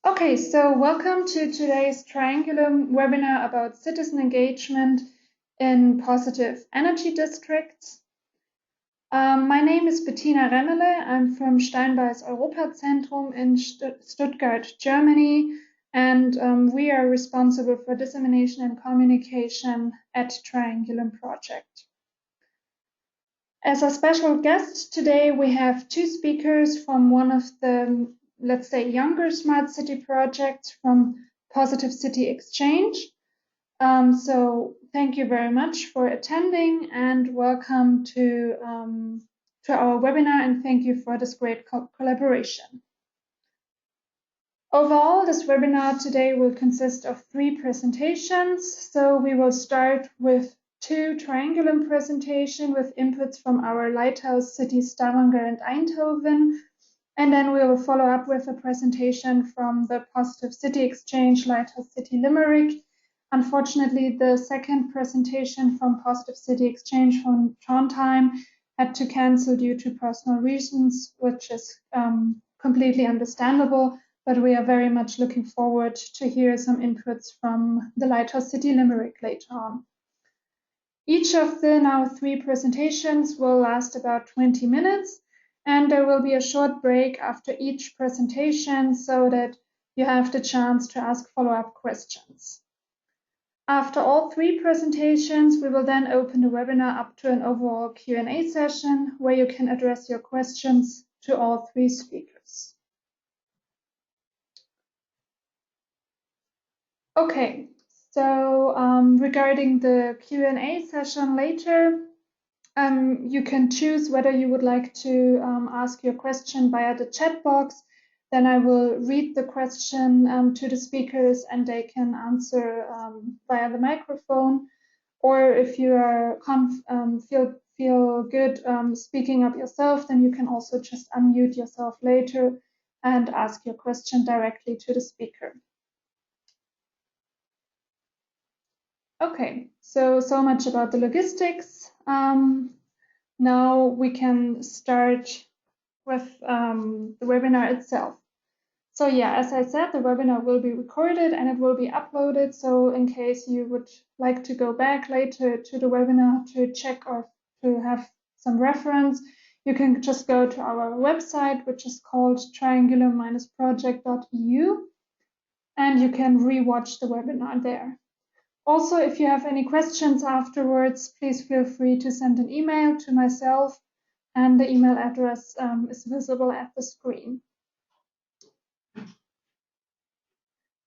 Okay, so welcome to today's Triangulum webinar about citizen engagement in positive energy districts. My name is Bettina Remmele. I'm from Steinbeis Europazentrum in Stuttgart, Germany, and we are responsible for dissemination and communication at Triangulum project. As a special guest today, we have two speakers from one of the, let's say, younger smart city projects from Positive CityXChange. So thank you very much for attending and welcome to our webinar, and thank you for this great collaboration. Overall, this webinar today will consist of 3 presentations. So we will start with 2 Triangulum presentations with inputs from our lighthouse cities Stavanger and Eindhoven. And then we will follow up with a presentation from the Positive CityXChange Lighthouse City Limerick. Unfortunately, the second presentation from Positive CityXChange from Trondheim had to cancel due to personal reasons, which is completely understandable. But we are very much looking forward to hear some inputs from the Lighthouse City Limerick later on. Each of the now 3 presentations will last about 20 minutes, and there will be a short break after each presentation so that you have the chance to ask follow-up questions. After all 3 presentations, we will then open the webinar up to an overall Q&A session where you can address your questions to all 3 speakers. Okay, so regarding the Q&A session later, you can choose whether you would like to ask your question via the chat box. Then I will read the question to the speakers and they can answer via the microphone. Or if you are feel good speaking up yourself, then you can also just unmute yourself later and ask your question directly to the speaker. Okay, so much about the logistics. Now we can start with the webinar itself. So yeah, as I said, the webinar will be recorded and it will be uploaded. So in case you would like to go back later to the webinar to check or to have some reference, you can just go to our website, which is called triangulum-project.eu, and you can rewatch the webinar there. Also, if you have any questions afterwards, please feel free to send an email to myself, and the email address is visible at the screen.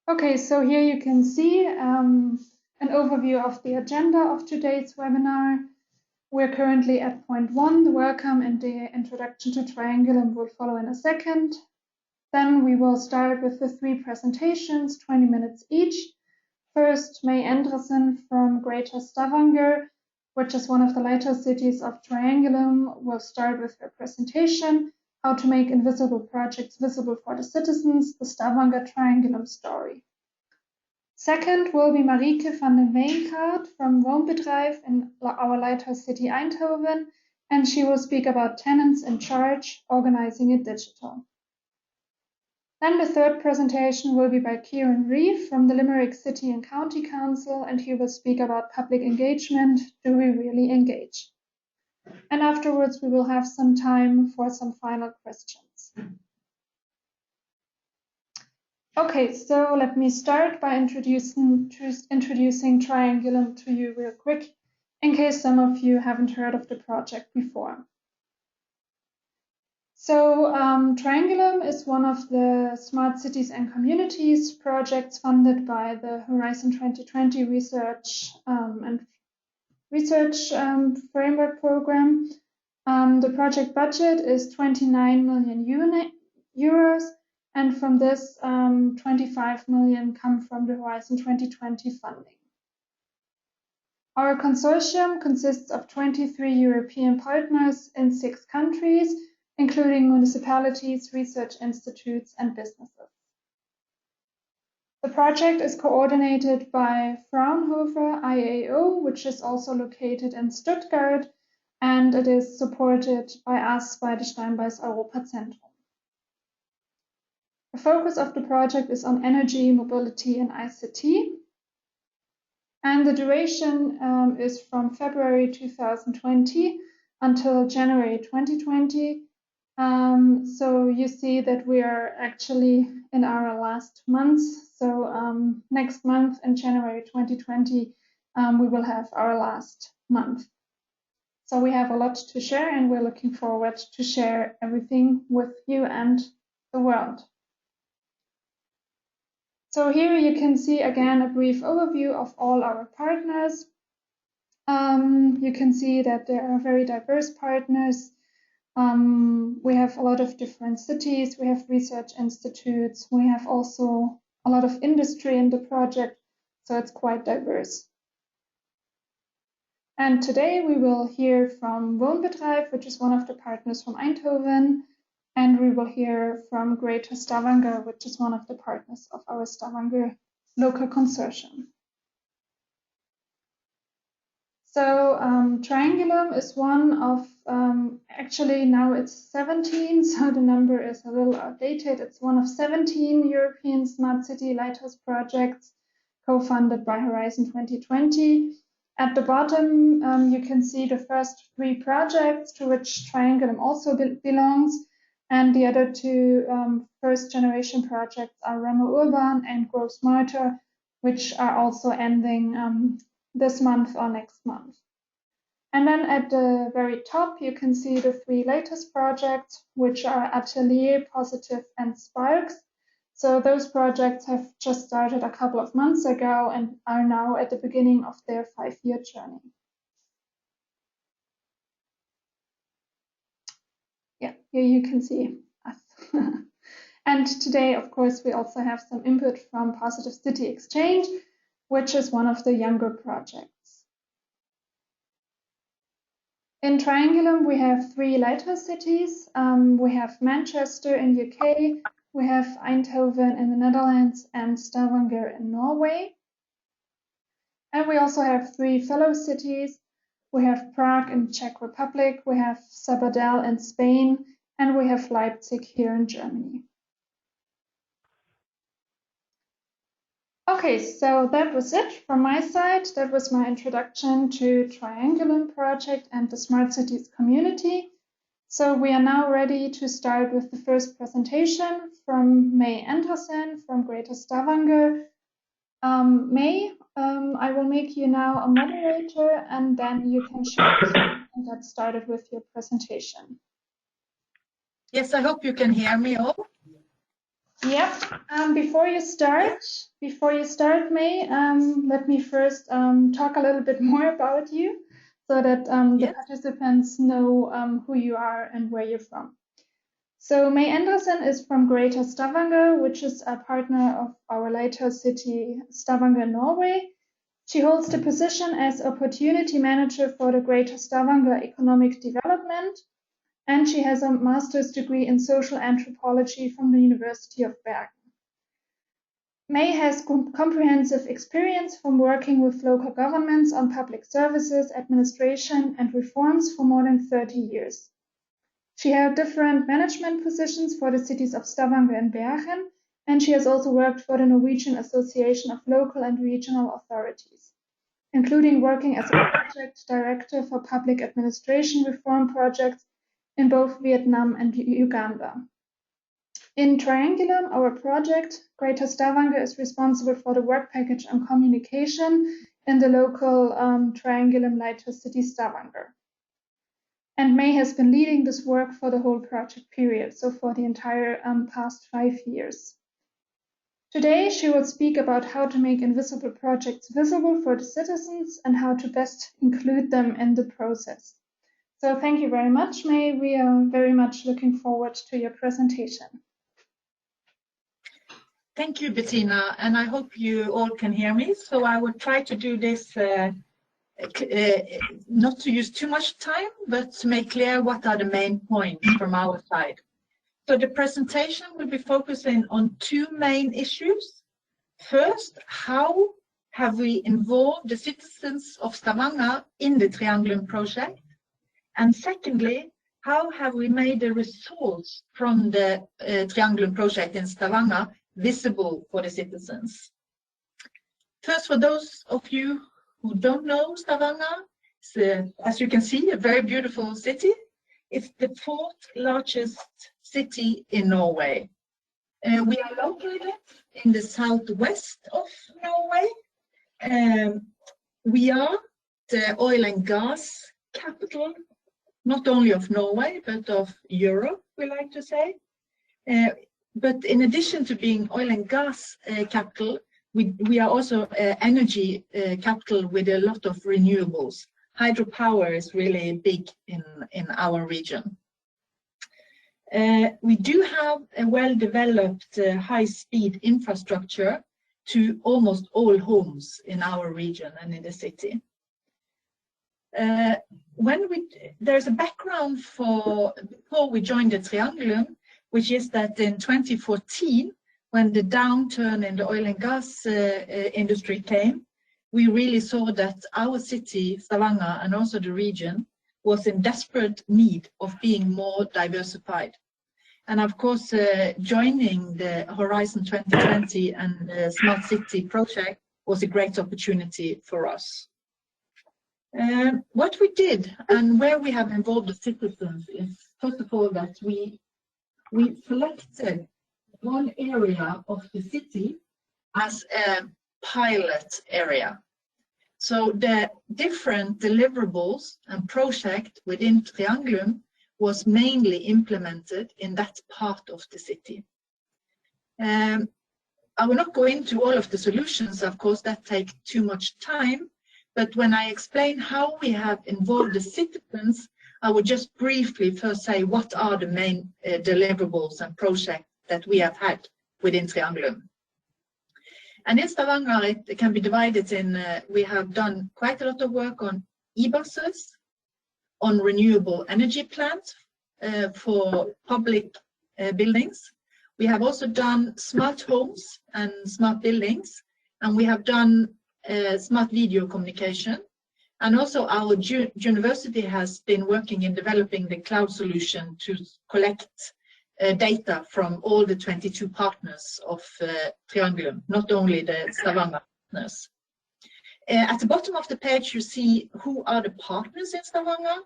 Okay, so here you can see an overview of the agenda of today's webinar. We're currently at point 1, the welcome and the introduction to Triangulum will follow in a second. Then we will start with the 3 presentations, 20 minutes each. First, May Andresen from Greater Stavanger, which is one of the lighthouse cities of Triangulum, will start with her presentation, How to Make Invisible Projects Visible for the Citizens, the Stavanger Triangulum Story. Second will be Marieke van den Weenkaart from Woonbedrijf in our lighthouse city Eindhoven, and she will speak about tenants in charge, organizing it digital. Then the third presentation will be by Kieran Reeve from the Limerick City and County Council, and he will speak about public engagement. Do we really engage? And afterwards, we will have some time for some final questions. Okay, so let me start by introducing Triangulum to you real quick, in case some of you haven't heard of the project before. So Triangulum is one of the Smart Cities and Communities projects funded by the Horizon 2020 Research Framework Program. The project budget is 29 million euros, and from this, 25 million come from the Horizon 2020 funding. Our consortium consists of 23 European partners in 6 countries, including municipalities, research institutes, and businesses. The project is coordinated by Fraunhofer IAO, which is also located in Stuttgart, and it is supported by us, by the Steinbeis Europazentrum. The focus of the project is on energy, mobility, and ICT. And the duration is from February 2020 until January 2020. So you see that we are actually in our last months. So next month in January 2020, we will have our last month. So we have a lot to share, and we're looking forward to share everything with you and the world. So here you can see again a brief overview of all our partners. You can see that there are very diverse partners. We have a lot of different cities, we have research institutes, we have also a lot of industry in the project, so it's quite diverse. And today we will hear from Wohnbedrijf, which is one of the partners from Eindhoven, and we will hear from Greater Stavanger, which is one of the partners of our Stavanger local consortium. So Triangulum is one of, actually now it's 17, so the number is a little outdated. It's one of 17 European Smart City Lighthouse projects co-funded by Horizon 2020. At the bottom, you can see the first 3 projects to which Triangulum also belongs, and the other 2 first generation projects are Remo Urban and Grow Smarter, which are also ending this month or next month. And then at the very top, you can see the 3 latest projects, which are Atelier, Positive, and Sparks. So those projects have just started a couple of months ago and are now at the beginning of their 5-year journey. Yeah, here you can see us. And today, of course, we also have some input from Positive CityXChange, which is one of the younger projects. In Triangulum, we have 3 lighthouse cities. We have Manchester in UK, we have Eindhoven in the Netherlands, and Stavanger in Norway. And we also have 3 fellow cities. We have Prague in Czech Republic, we have Sabadell in Spain, and we have Leipzig here in Germany. Okay, so that was it from my side. That was my introduction to Triangulum project and the Smart Cities community. So we are now ready to start with the first presentation from May Andersen from Greater Stavanger. May, I will make you now a moderator, and then you can share and get started with your presentation. Yes, I hope you can hear me all. Yep. Before you start, May, let me first talk a little bit more about you, so that the participants know who you are and where you're from. So May Andersen is from Greater Stavanger, which is a partner of our lighthouse city Stavanger, Norway. She holds the position as Opportunity Manager for the Greater Stavanger Economic Development, and she has a master's degree in social anthropology from the University of Bergen. May has comprehensive experience from working with local governments on public services, administration, and reforms for more than 30 years. She held different management positions for the cities of Stavanger and Bergen, and she has also worked for the Norwegian Association of Local and Regional Authorities, including working as a project director for public administration reform projects in both Vietnam and Uganda. In Triangulum, our project, Greater Stavanger is responsible for the work package on communication in the local Triangulum Lighthouse City Stavanger. And May has been leading this work for the whole project period, so for the entire past 5 years. Today, she will speak about how to make invisible projects visible for the citizens and how to best include them in the process. So thank you very much, May. We are very much looking forward to your presentation. Thank you, Bettina, and I hope you all can hear me. So I will try to do this, not to use too much time, but to make clear what are the main points from our side. So the presentation will be focusing on 2 main issues. First, how have we involved the citizens of Stavanger in the Triangulum project? And secondly, how have we made the results from the Triangulum project in Stavanger visible for the citizens? First, for those of you who don't know Stavanger, it's, as you can see, a very beautiful city. It's the fourth largest city in Norway. We are located in the southwest of Norway. We are the oil and gas capital, not only of Norway, but of Europe, we like to say. But in addition to being oil and gas capital, we are also energy capital with a lot of renewables. Hydropower is really big in our region. We do have a well-developed high-speed infrastructure to almost all homes in our region and in the city. There's a background before we joined the Triangulum, which is that in 2014, when the downturn in the oil and gas industry came, we really saw that our city, Stavanger, and also the region, was in desperate need of being more diversified. And of course, joining the Horizon 2020 and the Smart City project was a great opportunity for us. What we did and where we have involved the citizens is, first of all, that we selected one area of the city as a pilot area. So the different deliverables and projects within Triangulum was mainly implemented in that part of the city. I will not go into all of the solutions, of course, that take too much time, but when I explain how we have involved the citizens, I will just briefly first say what are the main deliverables and projects that we have had within Triangulum. And in Stavanger, it can be divided in, we have done quite a lot of work on e-buses, on renewable energy plants for public buildings. We have also done smart homes and smart buildings, and we have done smart video communication. And also our university has been working in developing the cloud solution to collect data from all the 22 partners of Triangulum, not only the Stavanger partners. At the bottom of the page, you see who are the partners in Stavanger.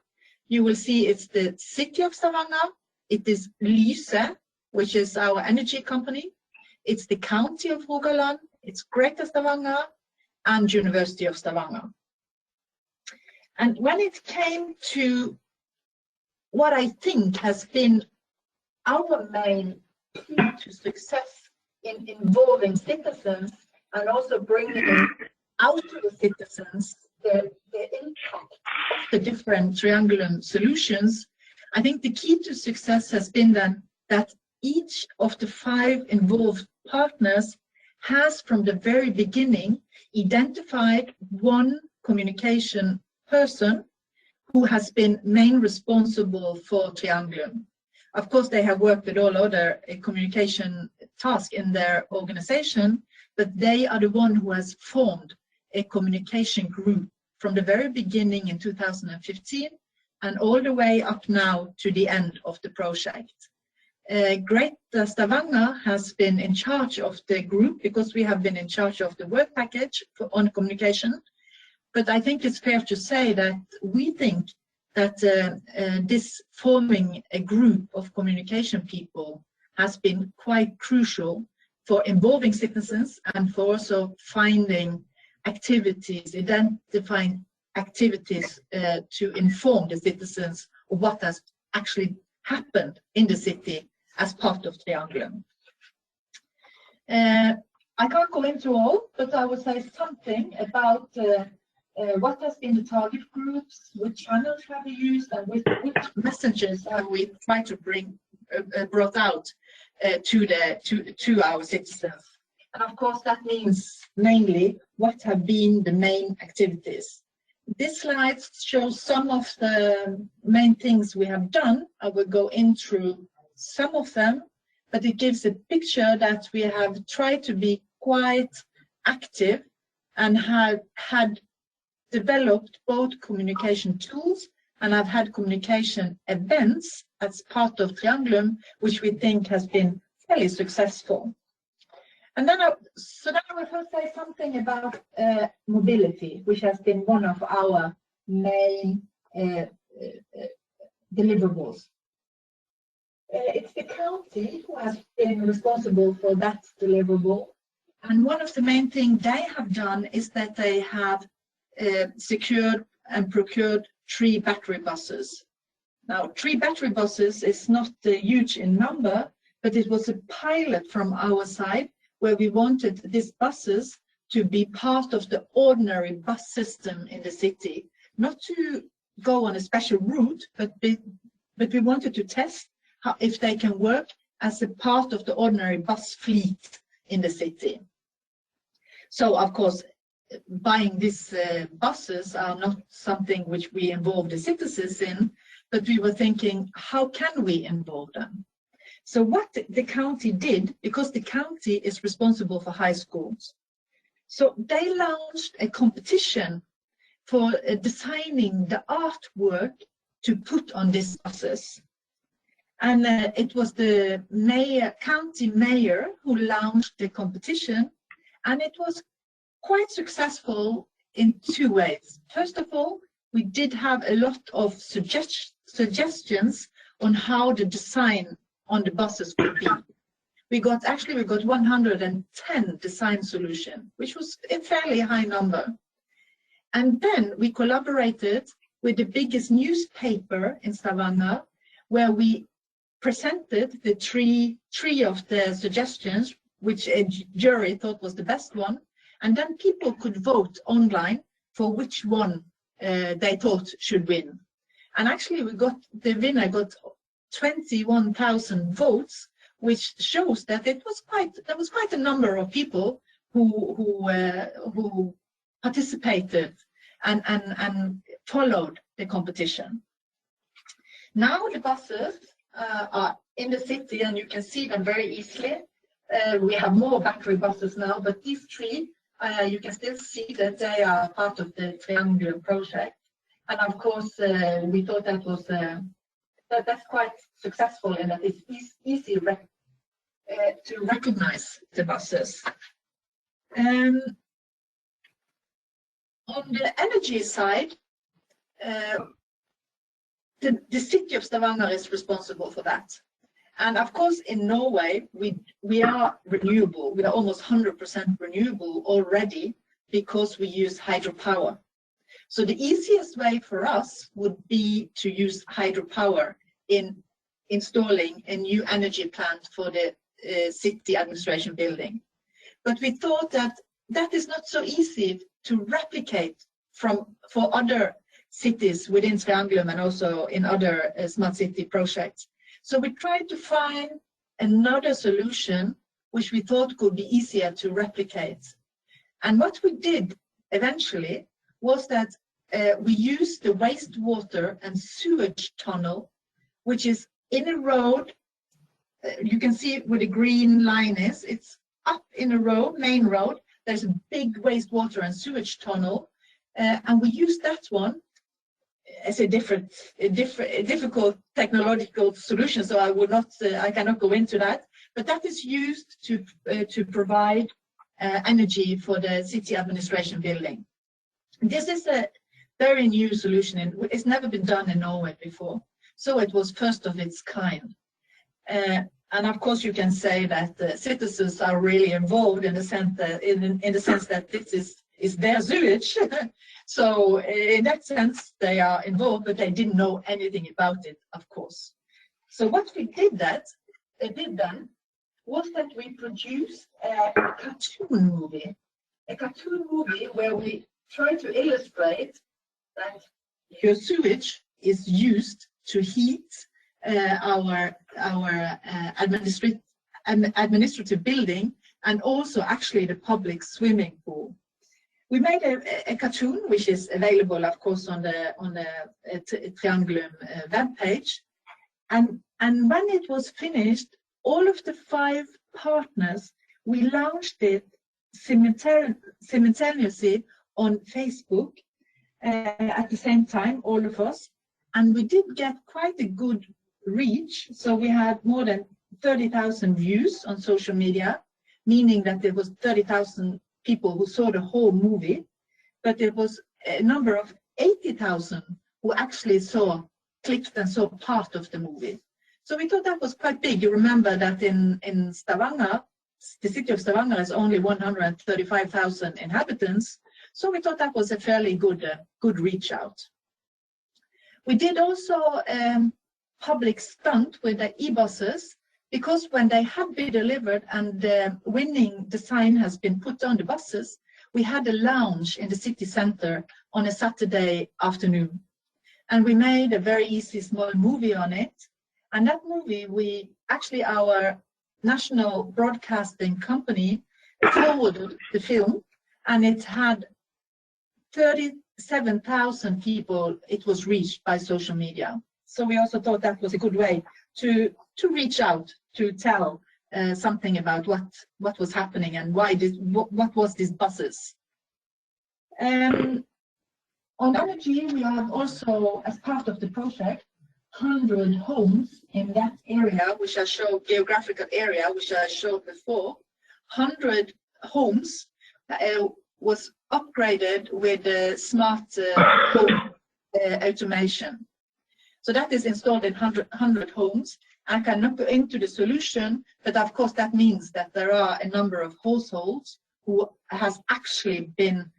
You will see it's the city of Stavanger, it is Lyse, which is our energy company, it's the county of Rogaland, it's Greater Stavanger, and University of Stavanger. And when it came to what I think has been our main key to success in involving citizens and also bringing out to the citizens the impact of the different Triangulum solutions, I think the key to success has been then that each of the 5 involved partners has from the very beginning identified one communication person who has been main responsible for Triangulum. Of course, they have worked with all other communication tasks in their organization, but they are the one who has formed a communication group from the very beginning in 2015 and all the way up now to the end of the project. Greater Stavanger has been in charge of the group because we have been in charge of the work package on communication. But I think it's fair to say that we think that this forming a group of communication people has been quite crucial for involving citizens and for also finding activities, identifying activities to inform the citizens of what has actually happened in the city as part of Triangulum. I can't go into all, but I will say something about what has been the target groups, which channels have we used, and which messages have we tried to bring brought out to our citizens. And of course, that means mainly what have been the main activities. This slide shows some of the main things we have done. I will go in through some of them, but it gives a picture that we have tried to be quite active and had developed both communication tools and I've had communication events as part of Triangulum, which we think has been fairly successful. And then I will first say something about mobility, which has been one of our main deliverables. It's the county who has been responsible for that deliverable. And one of the main things they have done is that they have secured and procured 3 battery buses. Now, 3 battery buses is not huge in number, but it was a pilot from our side where we wanted these buses to be part of the ordinary bus system in the city, not to go on a special route, but we wanted to test if they can work as a part of the ordinary bus fleet in the city. So, of course, buying these buses are not something which we involve the citizens in, but we were thinking, how can we involve them? So what the county did, because the county is responsible for high schools, so they launched a competition for designing the artwork to put on these buses. And it was the county mayor who launched the competition, and it was quite successful in 2 ways. First of all, we did have a lot of suggestions on how the design on the buses would be. We got 110 design solutions, which was a fairly high number. And then we collaborated with the biggest newspaper in Stavanger, where we presented the three of the suggestions, which a jury thought was the best one, and then people could vote online for which one they thought should win. And actually, the winner got 21,000 votes, which shows that there was quite a number of people who participated and followed the competition. Now the buses are in the city, and you can see them very easily. We have more battery buses now, but these 3, you can still see that they are part of the Triangulum project. And of course, we thought that was that's quite successful, and that it's easy to recognize the buses. On the energy side, the city of Stavanger is responsible for that. And of course, in Norway, we are renewable. We are almost 100% renewable already because we use hydropower. So the easiest way for us would be to use hydropower in installing a new energy plant for the city administration building. But we thought that that is not so easy to replicate for other cities within Triangulum and also in other smart city projects. So we tried to find another solution which we thought could be easier to replicate. And what we did eventually was that we used the wastewater and sewage tunnel, which is in a road. You can see where the green line is. It's up in a road, main road. There's a big wastewater and sewage tunnel, and we used that one as a difficult technological solution. So I cannot go into that. But that is used to provide energy for the city administration building. This is a very new solution, and it's never been done in Norway before. So it was first of its kind. And of course, you can say that citizens are really involved in the sense that this is their sewage. So in that sense, they are involved, but they didn't know anything about it, of course. So what we did then was that we produced a cartoon movie where we try to illustrate that your sewage is used to heat our administrative building, and also actually the public swimming pool. We made a cartoon which is available, of course, on the Triangulum web page, and when it was finished, all of the 5 partners, we launched it simultaneously on Facebook at the same time, all of us. And we did get quite a good reach. So we had more than 30,000 views on social media, meaning that there was 30,000 people who saw the whole movie, but there was a number of 80,000 who actually clicked and saw part of the movie. So we thought that was quite big. You remember that in Stavanger, the city of Stavanger is only 135,000 inhabitants. So we thought that was a fairly good reach out. We did also public stunt with the e-buses, because when they had been delivered and the winning design has been put on the buses, we had a lounge in the city center on a Saturday afternoon. And we made a very easy small movie on it. And that movie, our national broadcasting company forwarded the film, and it had 37,000 people it was reached by social media. So we also thought that was a good way to reach out, to tell something about what was happening and what was these buses. On energy, we have also, as part of the project, 100 homes in that area, which I showed, geographical area, which I showed before. 100 homes was upgraded with smart home automation. So that is installed in 100 homes. I cannot go into the solution, but of course that means that there are a number of households who has actually been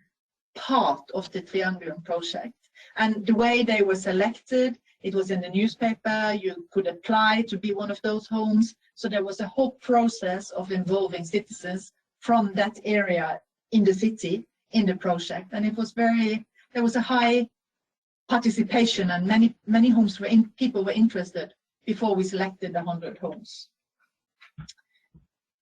part of the Triangulum project. And the way they were selected, it was in the newspaper, you could apply to be one of those homes. So there was a whole process of involving citizens from that area in the city in the project. And it was there was a high participation, and many homes people were interested before we selected the 100 homes.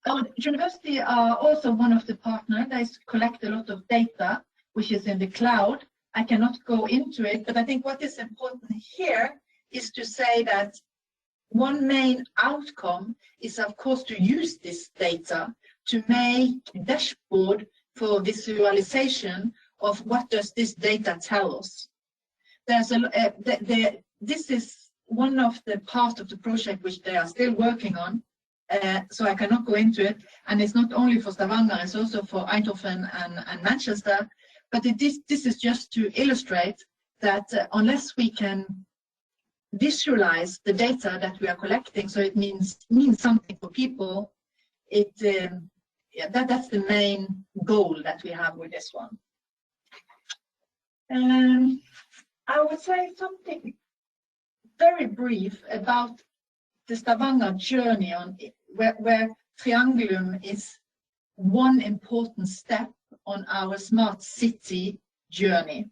Our university are also one of the partners. They collect a lot of data, which is in the cloud. I cannot go into it, but I think what is important here is to say that one main outcome is, of course, to use this data to make a dashboard for visualization of what does this data tell us. This is one of the parts of the project which they are still working on, so I cannot go into it. And it's not only for Stavanger, it's also for Eindhoven and Manchester. But this is just to illustrate that unless we can visualize the data that we are collecting, so it means something for people, that's the main goal that we have with this one. I would say something very brief about the Stavanger journey where Triangulum is one important step on our smart city journey.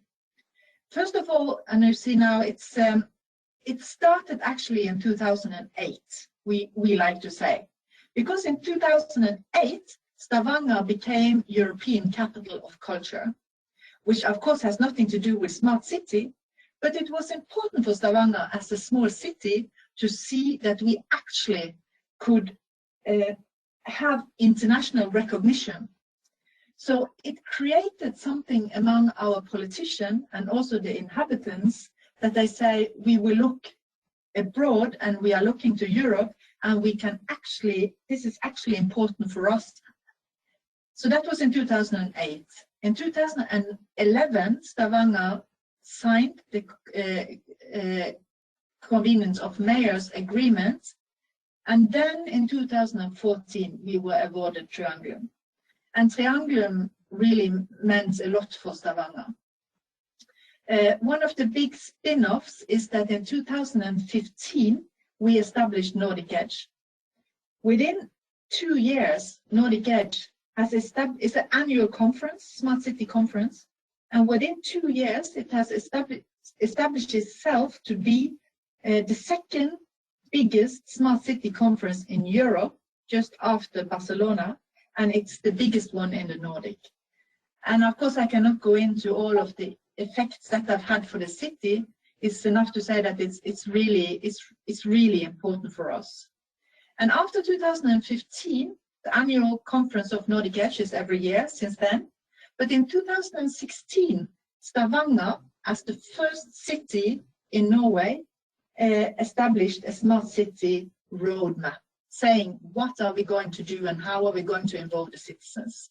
First of all, and you see now, it started actually in 2008, we like to say, because in 2008, Stavanger became European Capital of Culture, which of course has nothing to do with smart city, but it was important for Stavanger as a small city to see that we actually could have international recognition. So it created something among our politicians and also the inhabitants that they say we will look abroad and we are looking to Europe, and we can actually, this is actually important for us. So that was in 2008. In 2011, Stavanger signed the Convenience of Mayors Agreement, and then in 2014 we were awarded Triangulum. And Triangulum really meant a lot for Stavanger. One of the big spin-offs is that in 2015 we established Nordic Edge. Within 2 years, Nordic Edge has established an annual conference, Smart City Conference, and within 2 years it has established itself to be the second biggest Smart City Conference in Europe, just after Barcelona, and it's the biggest one in the Nordic. And of course I cannot go into all of the effects that I've had for the city. It's enough to say that it's really important for us. And after 2015, the annual conference of Nordic Edge is every year since then. But in 2016, Stavanger, as the first city in Norway established a smart city roadmap, saying what are we going to do and how are we going to involve the citizens.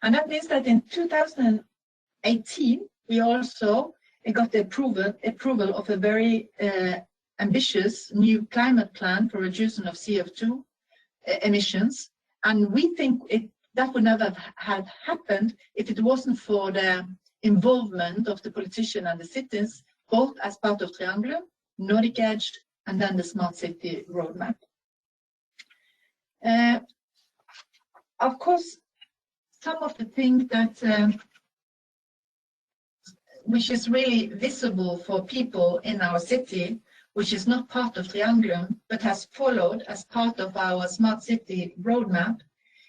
And that means that in 2018, we also got the approval of a very ambitious new climate plan for reduction of CO2 emissions. And we think that would never have happened if it wasn't for the involvement of the politicians and the cities, both as part of Triangulum, Nordic Edge, and then the Smart City Roadmap. Of course, some of the things that which is really visible for people in our city, which is not part of Triangulum, but has followed as part of our Smart City Roadmap,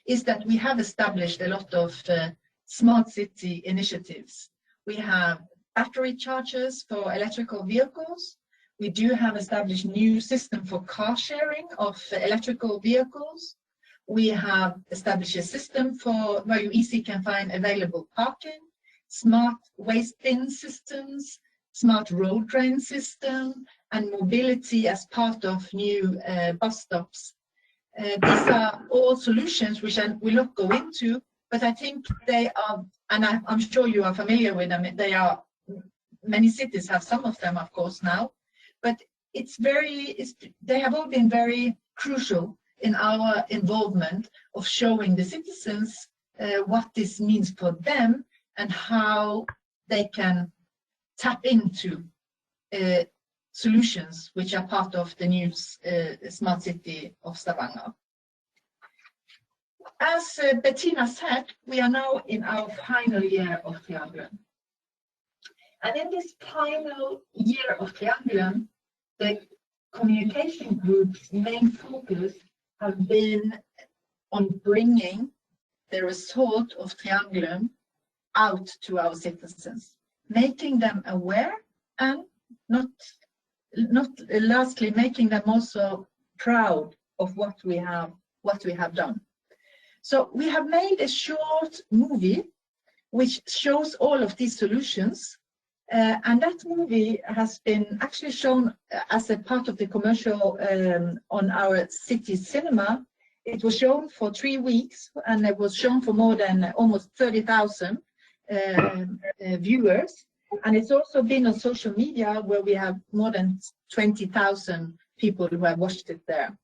is that we have established a lot of smart city initiatives. We have battery chargers for electrical vehicles. We do have established new system for car sharing of electrical vehicles. We have established a system for where you easily can find available parking, smart waste bin systems, smart road drain system, and mobility as part of new bus stops. These are all solutions which I will not go into, but I think they are, and I'm sure you are familiar with them. They are, many cities have some of them, of course, now, but they have all been very crucial in our involvement of showing the citizens what this means for them and how they can tap into solutions which are part of the new Smart City of Stavanger. As Bettina said, we are now in our final year of Triangulum. And in this final year of Triangulum, the communication group's main focus has been on bringing the result of Triangulum out to our citizens, making them aware and not lastly making them also proud of what we have done. So we have made a short movie which shows all of these solutions, and that movie has been actually shown as a part of the commercial on our city cinema. It was shown for 3 weeks, and it was shown for more than almost 30,000 viewers. And it's also been on social media where we have more than 20,000 people who have watched it there.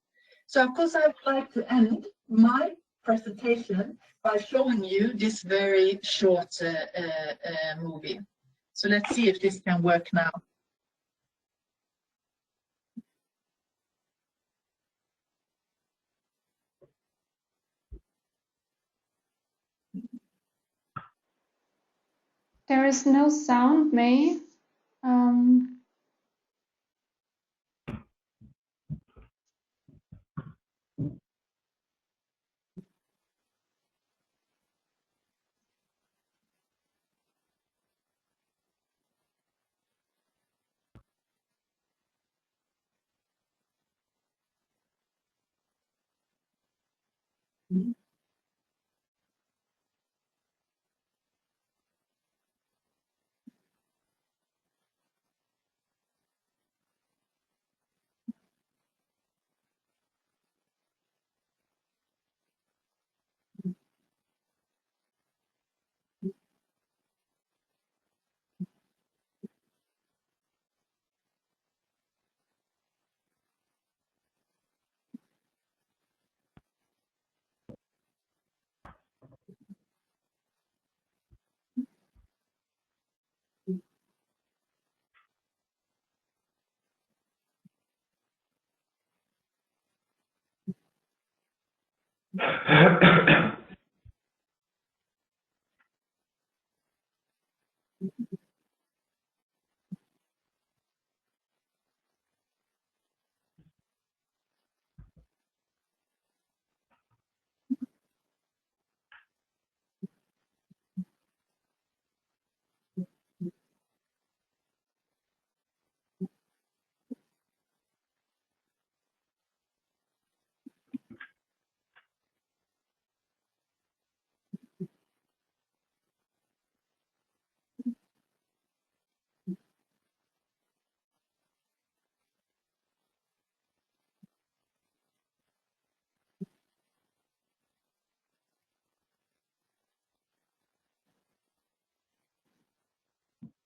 So of course I would like to end my presentation by showing you this very short movie. So let's see if this can work now. There is no sound, May.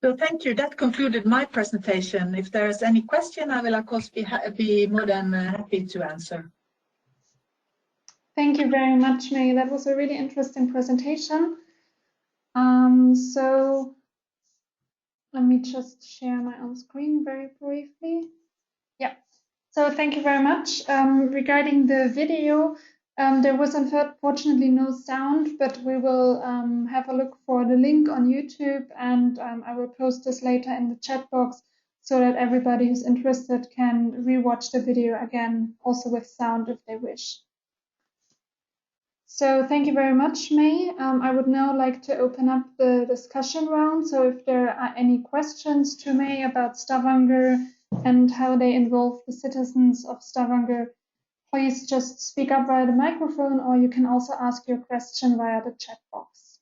So thank you. That concluded my presentation. If there is any question, I will of course be more than happy to answer. Thank you very much, May. That was a really interesting presentation. So let me just share my own screen very briefly. Yeah. So thank you very much. Regarding the video, there was unfortunately no sound, but we will have a look for the link on YouTube, and I will post this later in the chat box so that everybody who's interested can rewatch the video again, also with sound if they wish. So thank you very much, May. I would now like to open up the discussion round. So if there are any questions to May about Stavanger and how they involve the citizens of Stavanger, please just speak up via the microphone, or you can also ask your question via the chat box.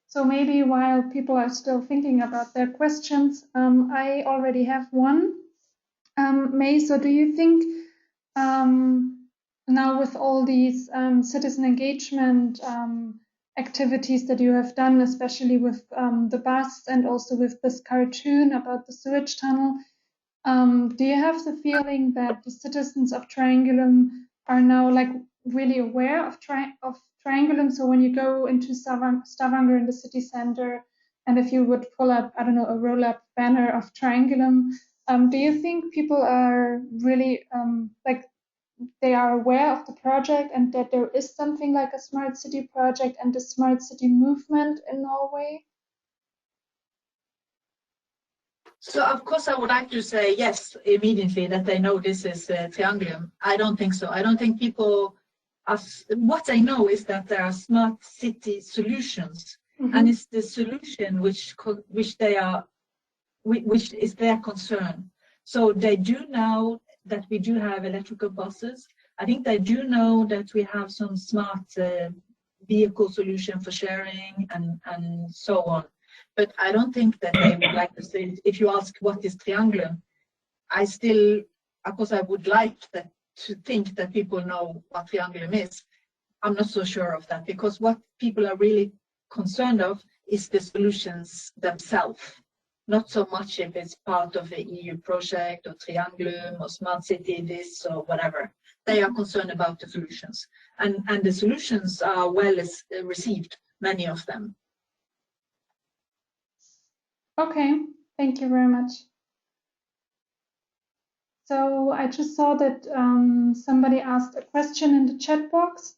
So maybe while people are still thinking about their questions, I already have one. May, so do you think now with all these citizen engagement activities that you have done, especially with the bus and also with this cartoon about the sewage tunnel, do you have the feeling that the citizens of Triangulum are now like really aware of Triangulum? So when you go into Stavanger in the city center, and if you would pull up, I don't know, a roll-up banner of Triangulum, do you think people are really like they are aware of the project and that there is something like a smart city project and the smart city movement in Norway? So of course I would like to say yes immediately that they know this is Triangulum. I don't think so. I don't think people, what they know is that there are smart city solutions, and it's the solution which is their concern. So they do know that we do have electrical buses. I think they do know that we have some smart vehicle solution for sharing and so on. But I don't think that they would like to say, if you ask what is Triangulum, I still, of course, I would like to think that people know what Triangulum is. I'm not so sure of that, because what people are really concerned of is the solutions themselves, not so much if it's part of the EU project or Triangulum or Smart City this or whatever. They are concerned about the solutions, and the solutions are well received, many of them. Okay, thank you very much. So I just saw that somebody asked a question in the chat box.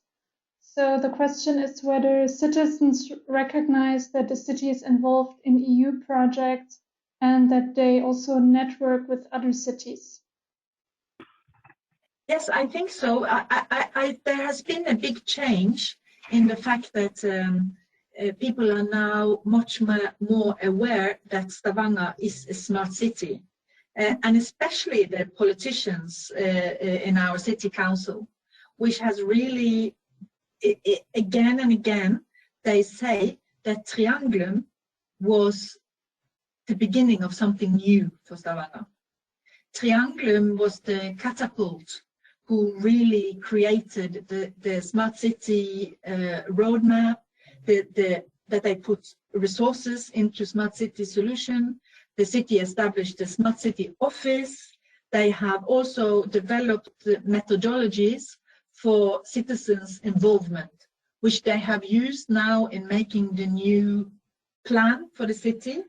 So the question is whether citizens recognize that the city is involved in EU projects and that they also network with other cities. Yes, I think so. There has been a big change in the fact that people are now much more aware that Stavanger is a smart city, and especially the politicians in our city council, which has really, again and again, they say that Triangulum was the beginning of something new for Stavanger. Triangulum was the catapult who really created the smart city roadmap, that they put resources into smart city solution. The city established the smart city office. They have also developed methodologies for citizens' involvement, which they have used now in making the new plan for the city.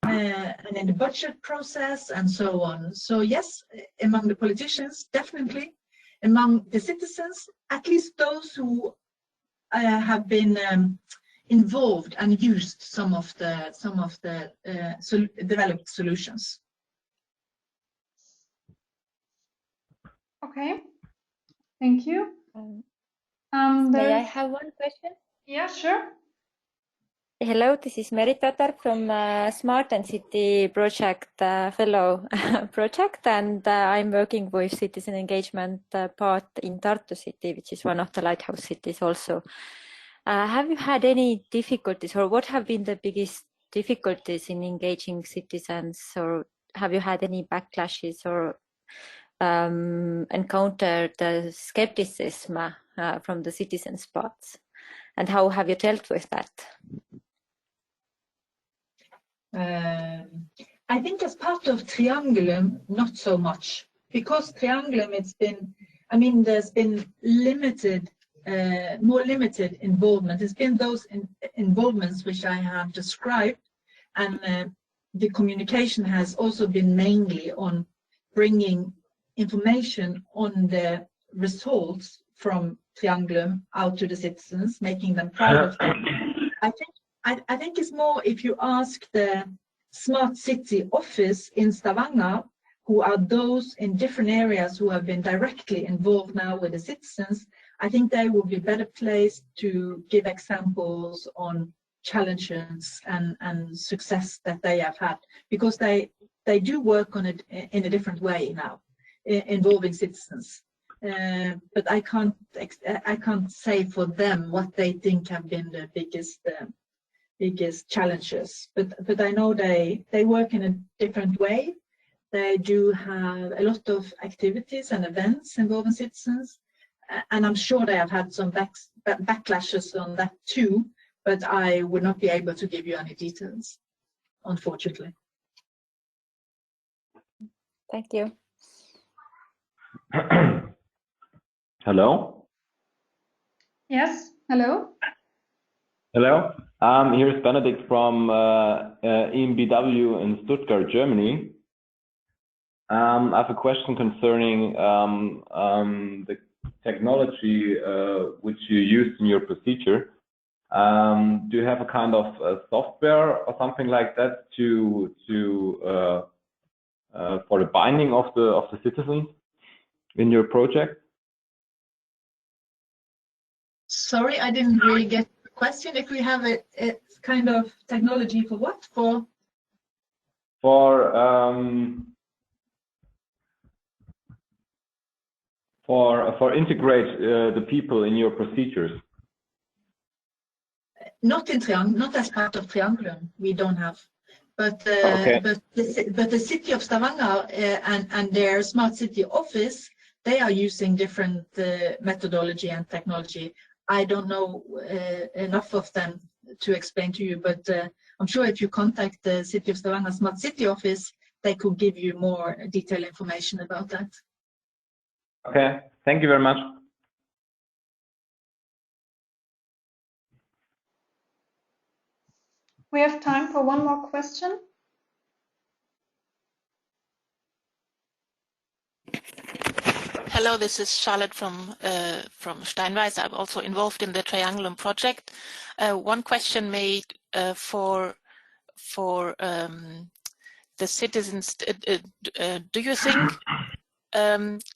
And in the budget process and so on. So yes, among the politicians, definitely. Among the citizens, at least those who have been involved and used some of the developed solutions. Okay, thank you. May I have one question? Yeah, sure. Hello, this is Meri Tatar from Smart and City Project Fellow Project, and I'm working with citizen engagement part in Tartu City, which is one of the lighthouse cities also. Have you had any difficulties, or what have been the biggest difficulties in engaging citizens, or have you had any backlashes, or encountered skepticism from the citizens' parts, and how have you dealt with that? I think as part of Triangulum, not so much, because Triangulum, there's been limited, more limited involvement. There's been those involvements which I have described, and the communication has also been mainly on bringing information on the results from Triangulum out to the citizens, making them proud of them. I think it's more if you ask the Smart City office in Stavanger, who are those in different areas who have been directly involved now with the citizens, I think they will be better placed to give examples on challenges and success that they have had, because they do work on it in a different way now, involving citizens. But I can't say for them what they think have been the biggest challenges. But I know they work in a different way. They do have a lot of activities and events involving citizens, and I'm sure they have had some backlashes on that too, but I would not be able to give you any details, unfortunately. Thank you. Hello? Yes, hello? Hello. Here's Benedict from EMBW in Stuttgart, Germany. I have a question concerning the technology which you used in your procedure. Do you have a kind of software or something like that for the binding of the citizens in your project? Sorry, I didn't really get the question. If we have a kind of technology for what? For integrate the people in your procedures. Not in not as part of Triangulum. We don't have. But okay. but the city of Stavanger and their smart city office, they are using different methodology and technology. I don't know enough of them to explain to you, but I'm sure if you contact the City of Stavanger Smart City office, they could give you more detailed information about that. Okay, thank you very much. We have time for one more question. Hello, this is Charlotte from Steinweiss. I'm also involved in the Triangulum project. One question made for the citizens. Do you think,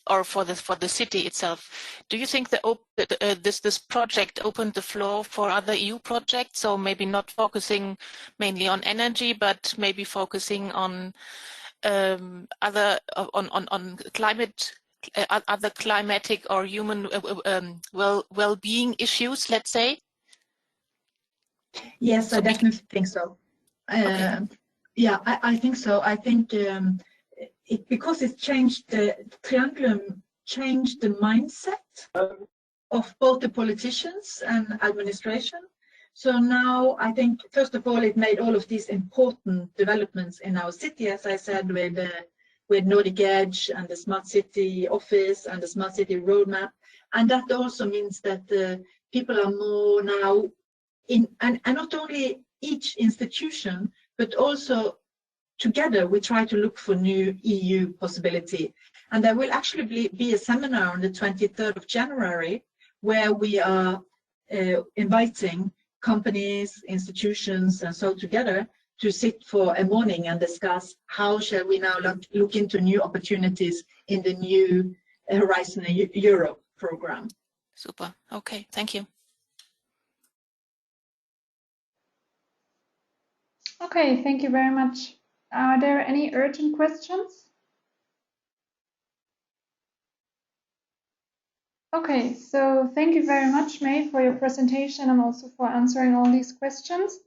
or for the city itself, do you think this project opened the floor for other EU projects? So maybe not focusing mainly on energy, but maybe focusing on on climate. Other climatic or human well-being issues, let's say? Yes, I definitely think so. Okay. Yeah, I think so. I think because it changed, Triangulum changed the mindset of both the politicians and administration. So now I think, first of all, it made all of these important developments in our city, as I said, with Nordic Edge and the Smart City Office and the Smart City Roadmap. And that also means that people are more now in, and not only each institution, but also together we try to look for new EU possibility. And there will actually be a seminar on the 23rd of January where we are inviting companies, institutions, and so together to sit for a morning and discuss how shall we now look into new opportunities in the new Horizon Europe program. Super. Okay, thank you. Okay, thank you very much. Are there any urgent questions? Okay, so thank you very much, May, for your presentation and also for answering all these questions.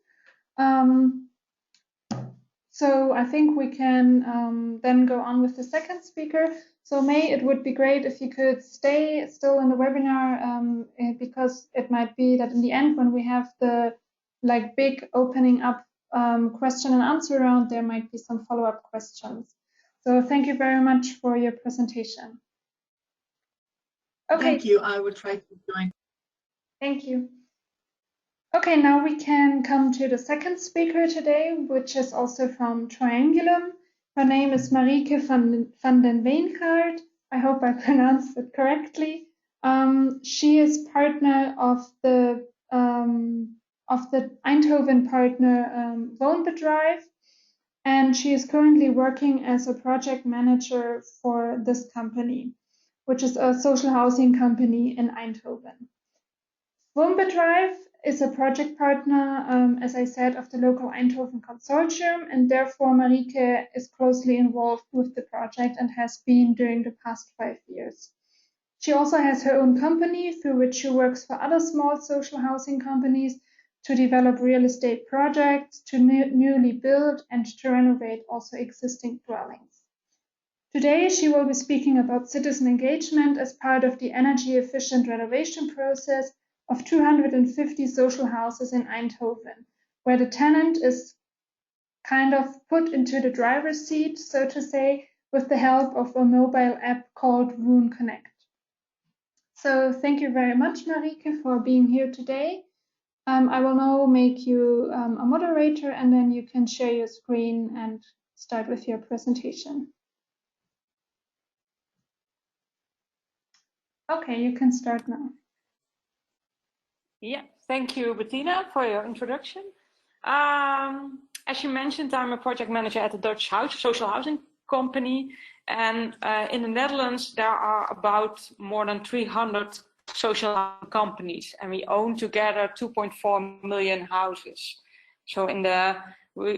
So I think we can then go on with the second speaker. So May, it would be great if you could stay still in the webinar because it might be that in the end, when we have the big opening up question and answer round, there might be some follow-up questions. So thank you very much for your presentation. Okay. Thank you. I will try to join. Thank you. Okay, now we can come to the second speaker today, which is also from Triangulum. Her name is Marieke van den Wijngaard. I hope I pronounced it correctly. She is partner of the Eindhoven partner Woonbedrijf, and she is currently working as a project manager for this company, which is a social housing company in Eindhoven. Woonbedrijf is a project partner, as I said, of the local Eindhoven consortium, and therefore Marieke is closely involved with the project and has been during the past 5 years. She also has her own company through which she works for other small social housing companies to develop real estate projects, to newly build and to renovate also existing dwellings. Today, she will be speaking about citizen engagement as part of the energy efficient renovation process of 250 social houses in Eindhoven, where the tenant is kind of put into the driver's seat, so to say, with the help of a mobile app called Woon Connect. So thank you very much, Marieke, for being here today. I will now make you a moderator, and then you can share your screen and start with your presentation. Okay, you can start now. Yeah, thank you, Bettina, for your introduction. As you mentioned, I'm a project manager at the Dutch social housing company. And in the Netherlands, there are about more than 300 social housing companies. And we own together 2.4 million houses. So in the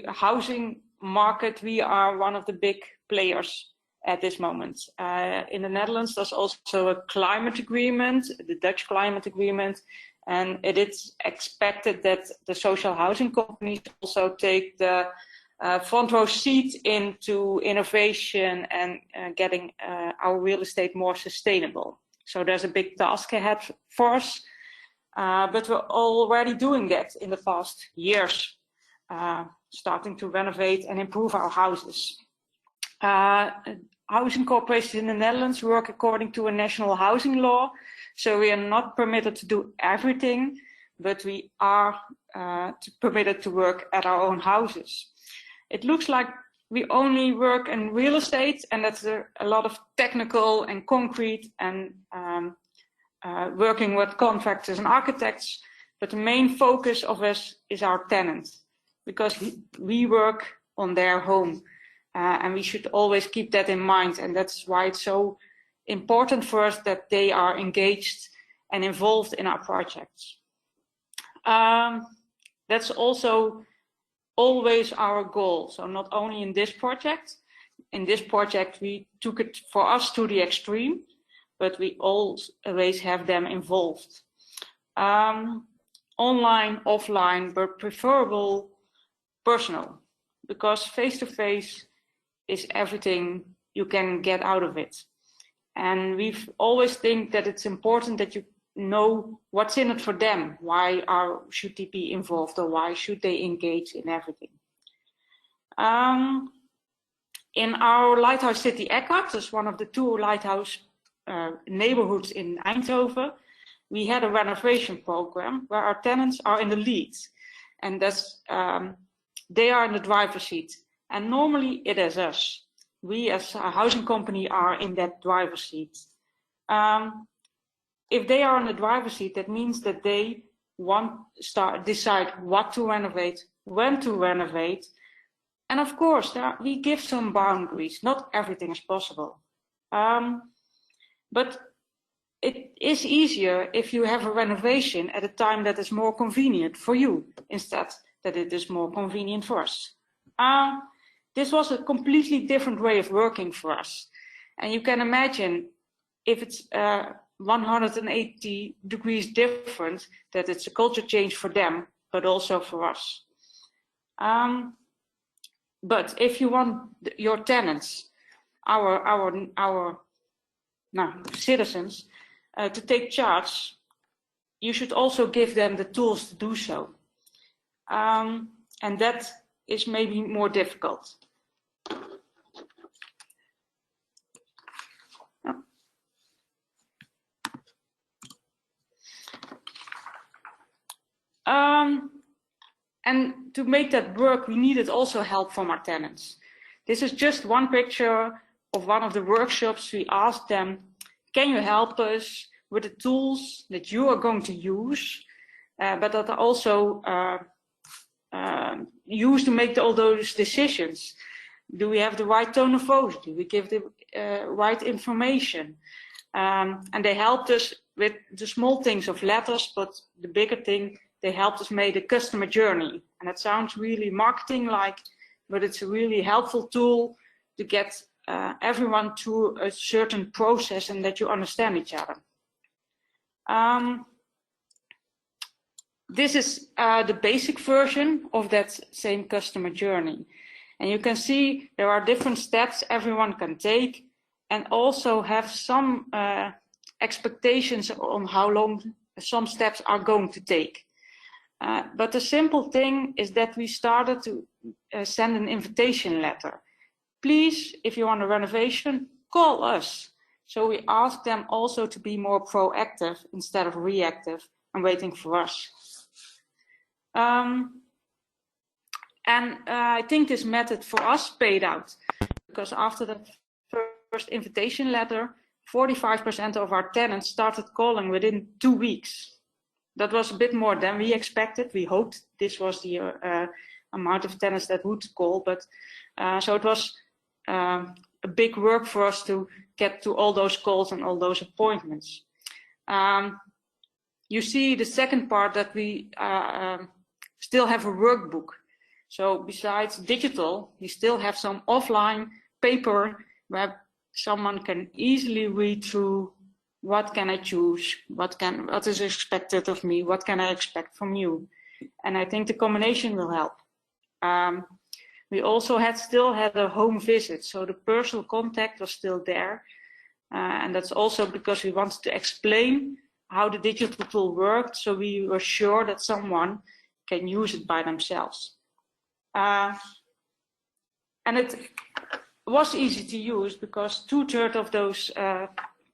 housing market, we are one of the big players at this moment. In the Netherlands, there's also a climate agreement, the Dutch climate agreement. And it is expected that the social housing companies also take the front row seat into innovation and getting our real estate more sustainable. So there's a big task ahead for us, but we're already doing that in the past years, starting to renovate and improve our houses. Housing corporations in the Netherlands work according to a national housing law. So we are not permitted to do everything, but we are permitted to work at our own houses. It looks like we only work in real estate, and that's a lot of technical and concrete and working with contractors and architects. But the main focus of us is our tenants, because we work on their home. And we should always keep that in mind. And that's why it's so important for us that they are engaged and involved in our projects. That's also always our goal. So not only in this project, we took it for us to the extreme, but we always have them involved. Online, offline, but preferable personal, because face-to-face is everything you can get out of it. And we've always think that it's important that you know what's in it for them. Why should they be involved, or why should they engage in everything? In our lighthouse city Eckart, that's one of the 2 lighthouse neighborhoods in Eindhoven, we had a renovation program where our tenants are in the lead. And that's, they are in the driver's seat. And normally it is us. We as a housing company are in that driver's seat. If they are in the driver's seat, that means that they decide what to renovate, when to renovate. And of course, we give some boundaries. Not everything is possible. But it is easier if you have a renovation at a time that is more convenient for you, instead that it is more convenient for us. This was a completely different way of working for us. And you can imagine if it's 180 degrees different, that it's a culture change for them, but also for us. But if you want your tenants, our citizens, to take charge, you should also give them the tools to do so. And that is maybe more difficult. And to make that work, we needed also help from our tenants. This is just one picture of one of the workshops. We asked them, can you help us with the tools that you are going to use, but that are also used to make all those decisions? Do we have the right tone of voice? Do we give the right information? And they helped us with the small things of letters, but the bigger thing, they helped us make a customer journey. And it sounds really marketing-like, but it's a really helpful tool to get everyone through a certain process and that you understand each other. This is the basic version of that same customer journey. And you can see there are different steps everyone can take, and also have some expectations on how long some steps are going to take. But the simple thing is that we started to send an invitation letter. Please, if you want a renovation, call us. So we ask them also to be more proactive instead of reactive and waiting for us. I think this method for us paid out, because after the first invitation letter, 45% of our tenants started calling within 2 weeks. That was a bit more than we expected. We hoped this was the amount of tenants that would call, but so it was a big work for us to get to all those calls and all those appointments. You see the second part, that we still have a workbook. So besides digital, we still have some offline paper where someone can easily read through, what can I choose, what is expected of me, what can I expect from you. And I think the combination will help. We also still had a home visit, so the personal contact was still there. And that's also because we wanted to explain how the digital tool worked, so we were sure that someone can use it by themselves. And it was easy to use because 2/3 of those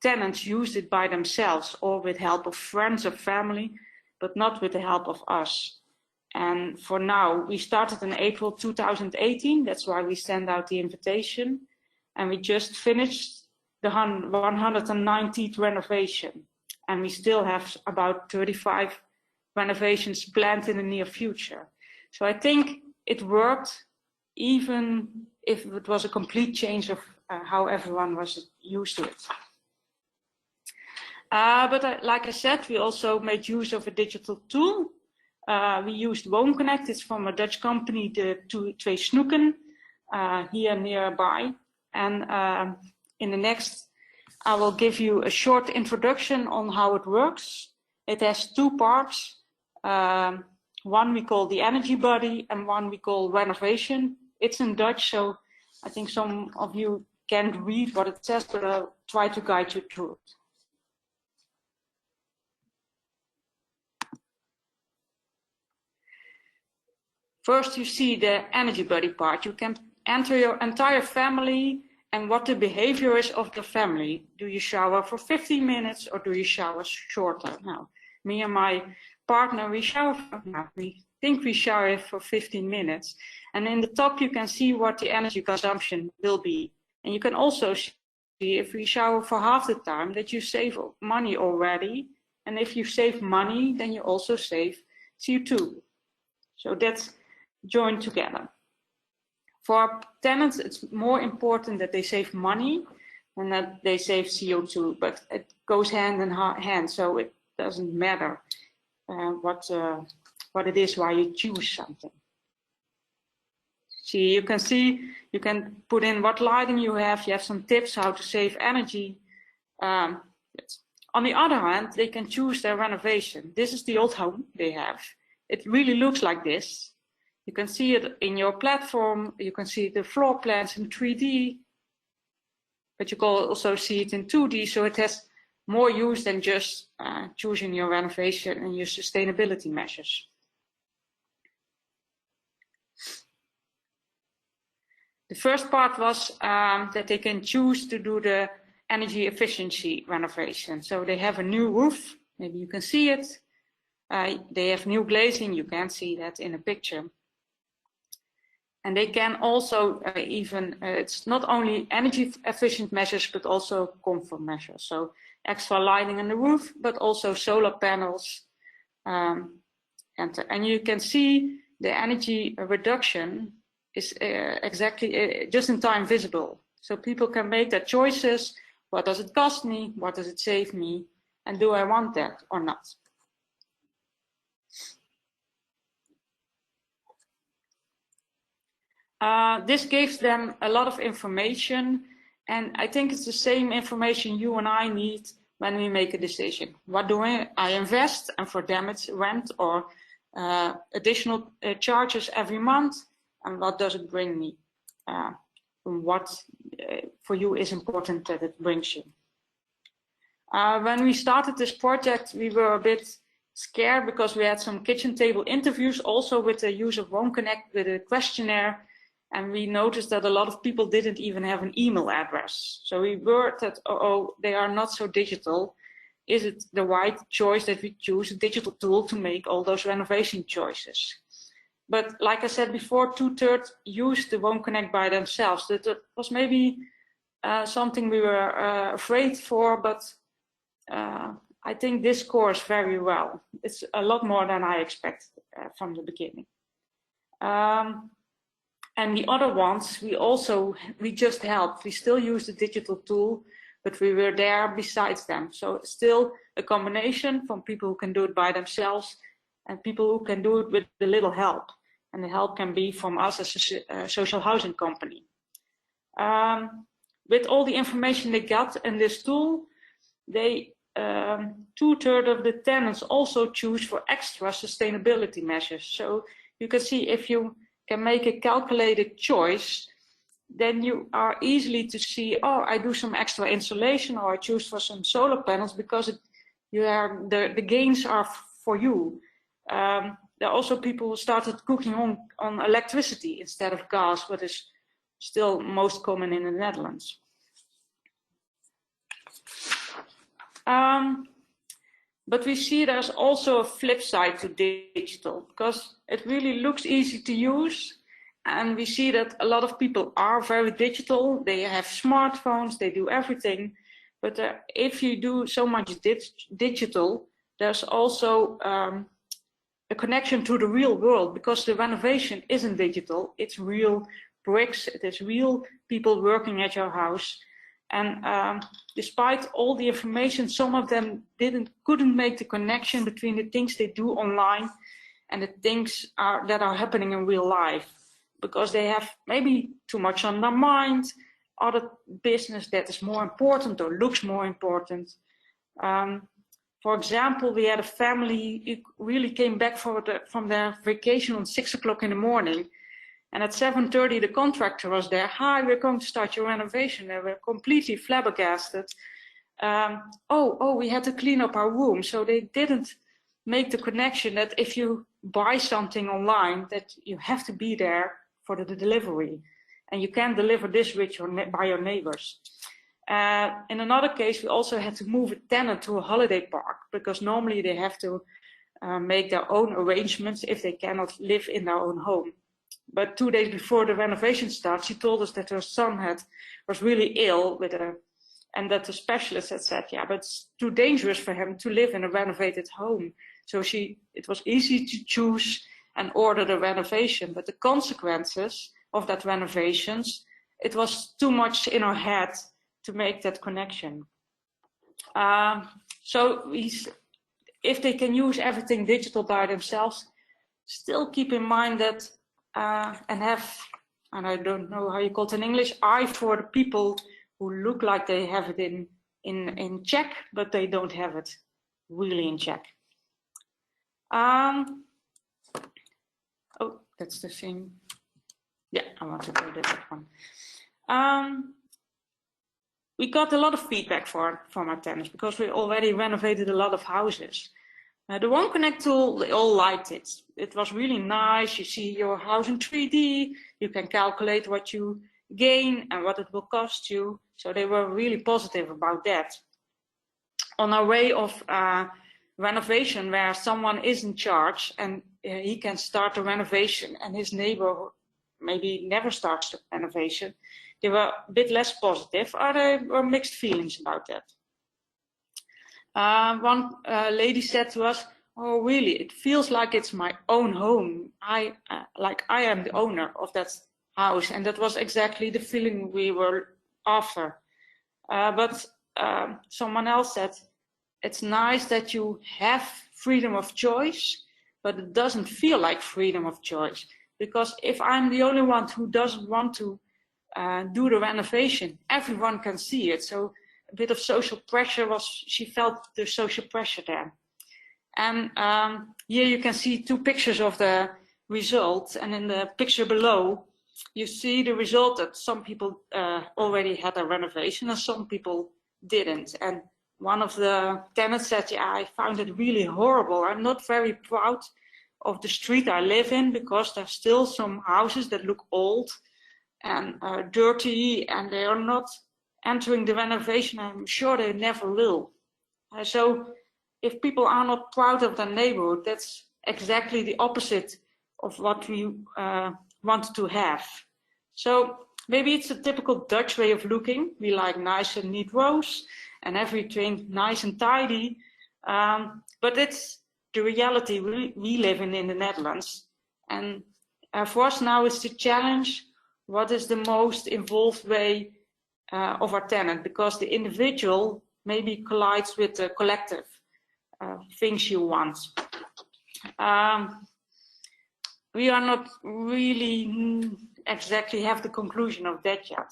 tenants used it by themselves or with help of friends or family, but not with the help of us. And for now, we started in April 2018. That's why we send out the invitation. And we just finished the 190th renovation. And we still have about 35 renovations planned in the near future. So I think it worked, even if it was a complete change of how everyone was used to it. But like I said, we also made use of a digital tool. We used WoonConnect. It's from a Dutch company, the Twee Snoeken, here nearby. And in the next, I will give you a short introduction on how it works. It has 2 parts. One we call the energy buddy and one we call renovation. It's in Dutch, so I think some of you can't read what it says, but I'll try to guide you through it. First, you see the energy buddy part. You can enter your entire family and what the behavior is of the family. Do you shower for 15 minutes or do you shower shorter? Now, me and my partner, we shower for 15 minutes. And in the top, you can see what the energy consumption will be. And you can also see if we shower for half the time that you save money already. And if you save money, then you also save CO2. So that's joined together. For our tenants, it's more important that they save money than that they save CO2, but it goes hand in hand, so it doesn't matter what it is why you choose something. You can put in what lighting you have some tips how to save energy. On the other hand, they can choose their renovation. This is the old home they have. It really looks like this. You can see it in your platform. You can see the floor plans in 3D, but you can also see it in 2D. So it has more use than just choosing your renovation and your sustainability measures. The first part was that they can choose to do the energy efficiency renovation. So they have a new roof, maybe you can see it. They have new glazing, you can't see that in a picture. And they can also it's not only energy efficient measures, but also comfort measures. So extra lighting on the roof, but also solar panels. And you can see the energy reduction is exactly just in time visible. So people can make their choices. What does it cost me? What does it save me? And do I want that or not? This gives them a lot of information, and I think it's the same information you and I need when we make a decision. What do I invest, and for them it's rent or additional charges every month, and what does it bring me? What for you is important that it brings you. When we started this project, we were a bit scared because we had some kitchen table interviews also with the use of WoonConnect with a questionnaire. And we noticed that a lot of people didn't even have an email address. So we were that, oh, they are not so digital. Is it the right choice that we choose a digital tool to make all those renovation choices? But like I said before, 2/3 used the WoonConnect by themselves. That was maybe something we were afraid for, but I think this scores very well. It's a lot more than I expected from the beginning. And the other ones, we just helped. We still use the digital tool, but we were there besides them. So it's still a combination from people who can do it by themselves and people who can do it with a little help. And the help can be from us as a social housing company. With all the information they got in this tool, they 2/3 of the tenants also choose for extra sustainability measures. So you can see if you can make a calculated choice, then you are easily to see, oh, I do some extra insulation or I choose for some solar panels because the gains are for you. There are also people who started cooking on electricity instead of gas, what is still most common in the Netherlands. But we see there's also a flip side to digital because it really looks easy to use. And we see that a lot of people are very digital. They have smartphones, they do everything. But if you do so much digital, there's also a connection to the real world because the renovation isn't digital. It's real bricks, it is real people working at your house. And despite all the information, some of them couldn't make the connection between the things they do online and the things that are happening in real life, because they have maybe too much on their mind, other business that is more important or looks more important. For example, we had a family who really came back from their vacation on 6 o'clock in the morning. And at 7:30, the contractor was there. Hi, we're going to start your renovation. They were completely flabbergasted. We had to clean up our room. So they didn't make the connection that if you buy something online, that you have to be there for the delivery. And you can't deliver this by your neighbors. In another case, we also had to move a tenant to a holiday park because normally they have to make their own arrangements if they cannot live in their own home. But 2 days before the renovation starts, she told us that her son was really ill and that the specialist had said, yeah, but it's too dangerous for him to live in a renovated home. So it was easy to choose and order the renovation, but the consequences of that renovations, it was too much in her head to make that connection. So if they can use everything digital by themselves, still keep in mind that and I don't know how you call it in English, eye for the people who look like they have it in check, but they don't have it really in check. that's the thing. Yeah, I want to go to that one. We got a lot of feedback from our tenants because we already renovated a lot of houses. The One Connect tool, they all liked it. It was really nice. You see your house in 3D. You can calculate what you gain and what it will cost you. So they were really positive about that. On our way of renovation, where someone is in charge and he can start the renovation and his neighbor maybe never starts the renovation, they were a bit less positive, or there were mixed feelings about that. One lady said to us, "Oh, really? It feels like it's my own home. Like I am the owner of that house," and that was exactly the feeling we were after. But someone else said, "It's nice that you have freedom of choice, but it doesn't feel like freedom of choice, because if I'm the only one who doesn't want to do the renovation, everyone can see it." So a bit of social pressure she felt the social pressure there. And here you can see two pictures of the result, and in the picture below you see the result that some people already had a renovation and some people didn't. And one of the tenants said, "Yeah, I found it really horrible. I'm not very proud of the street I live in, because there's still some houses that look old and dirty, and they are not entering the renovation. I'm sure they never will." So if people are not proud of their neighborhood, that's exactly the opposite of what we want to have. So maybe it's a typical Dutch way of looking. We like nice and neat rows and everything nice and tidy. But it's the reality we live in the Netherlands. And for us now it's the challenge, what is the most involved way of our tenant, because the individual maybe collides with the collective things you want. We are not really exactly have the conclusion of that yet.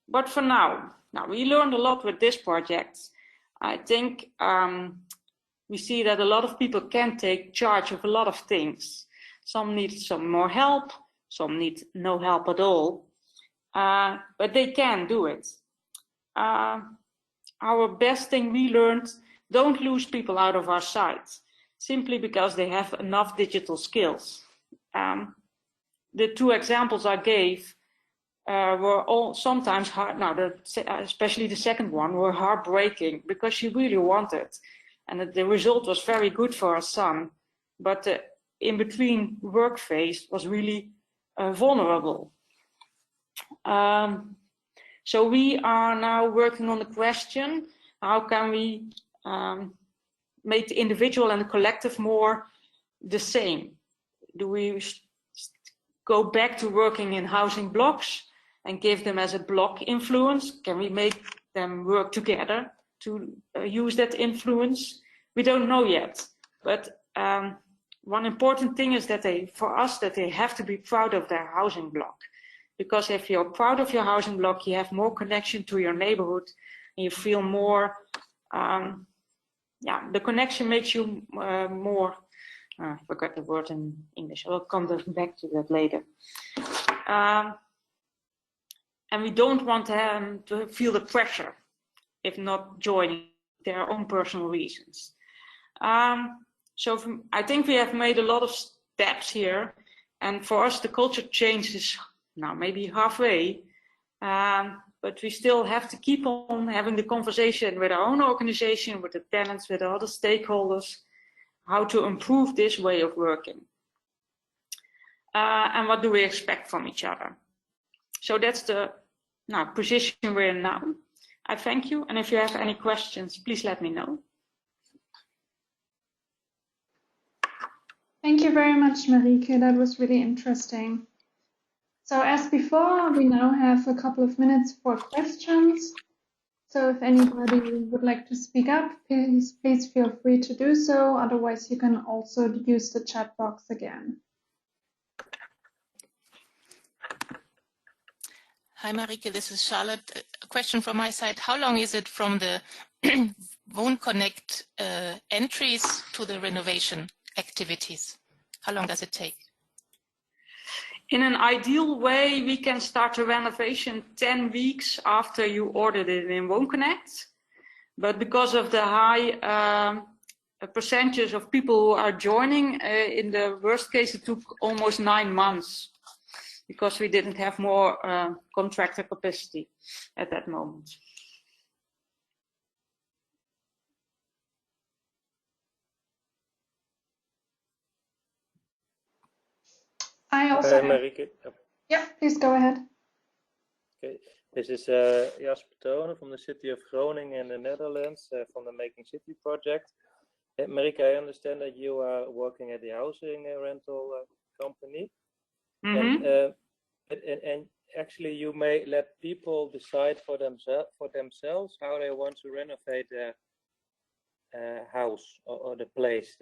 But for now we learned a lot with this project. I think we see that a lot of people can take charge of a lot of things. Some need some more help, some need no help at all, but they can do it. Our best thing we learned, don't lose people out of our sight, simply because they have enough digital skills. The two examples I gave were all sometimes hard. Now, especially the second one, were heartbreaking, because she really wanted, and the result was very good for her son, but the in-between work phase was really vulnerable. So we are now working on the question, how can we make the individual and the collective more the same? Do we go back to working in housing blocks and give them as a block influence? Can we make them work together to use that influence? We don't know yet, but one important thing is that for us, that they have to be proud of their housing block. Because if you're proud of your housing block, you have more connection to your neighborhood, and you feel more, the connection makes you more, I forgot the word in English, I'll come back to that later. And we don't want them to feel the pressure if not joining their own personal reasons. So I think we have made a lot of steps here, and for us the culture change is now maybe halfway, but we still have to keep on having the conversation with our own organization, with the tenants, with the other stakeholders, how to improve this way of working. And what do we expect from each other? So that's the position we're in now. I thank you, and if you have any questions, please let me know. Thank you very much, Marieke. That was really interesting. So as before, we now have a couple of minutes for questions. So if anybody would like to speak up, please feel free to do so. Otherwise, you can also use the chat box again. Hi, Marieke, this is Charlotte. A question from my side. How long is it from the Wohn Connect entries to the renovation activities? How long does it take? In an ideal way, we can start a renovation 10 weeks after you ordered it in WoonConnect. But because of the high percentage of people who are joining, in the worst case, it took almost 9 months because we didn't have more contractor capacity at that moment. I also. Marieke. Yeah, please go ahead. Okay, this is Jasper Tonen from the city of Groningen in the Netherlands, from the Making City project. Marieke, I understand that you are working at the housing rental company, and actually you may let people decide for themselves how they want to renovate their house or the place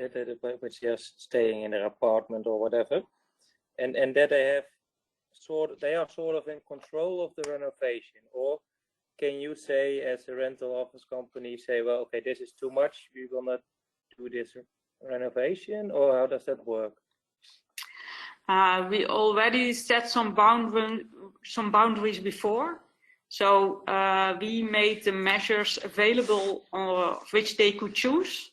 which they are staying in their apartment or whatever, and that they are sort of in control of the renovation. Or can you say, as a rental office company, say, well, okay, this is too much, we will not do this renovation, or how does that work? We already set some boundaries before. So we made the measures available which they could choose.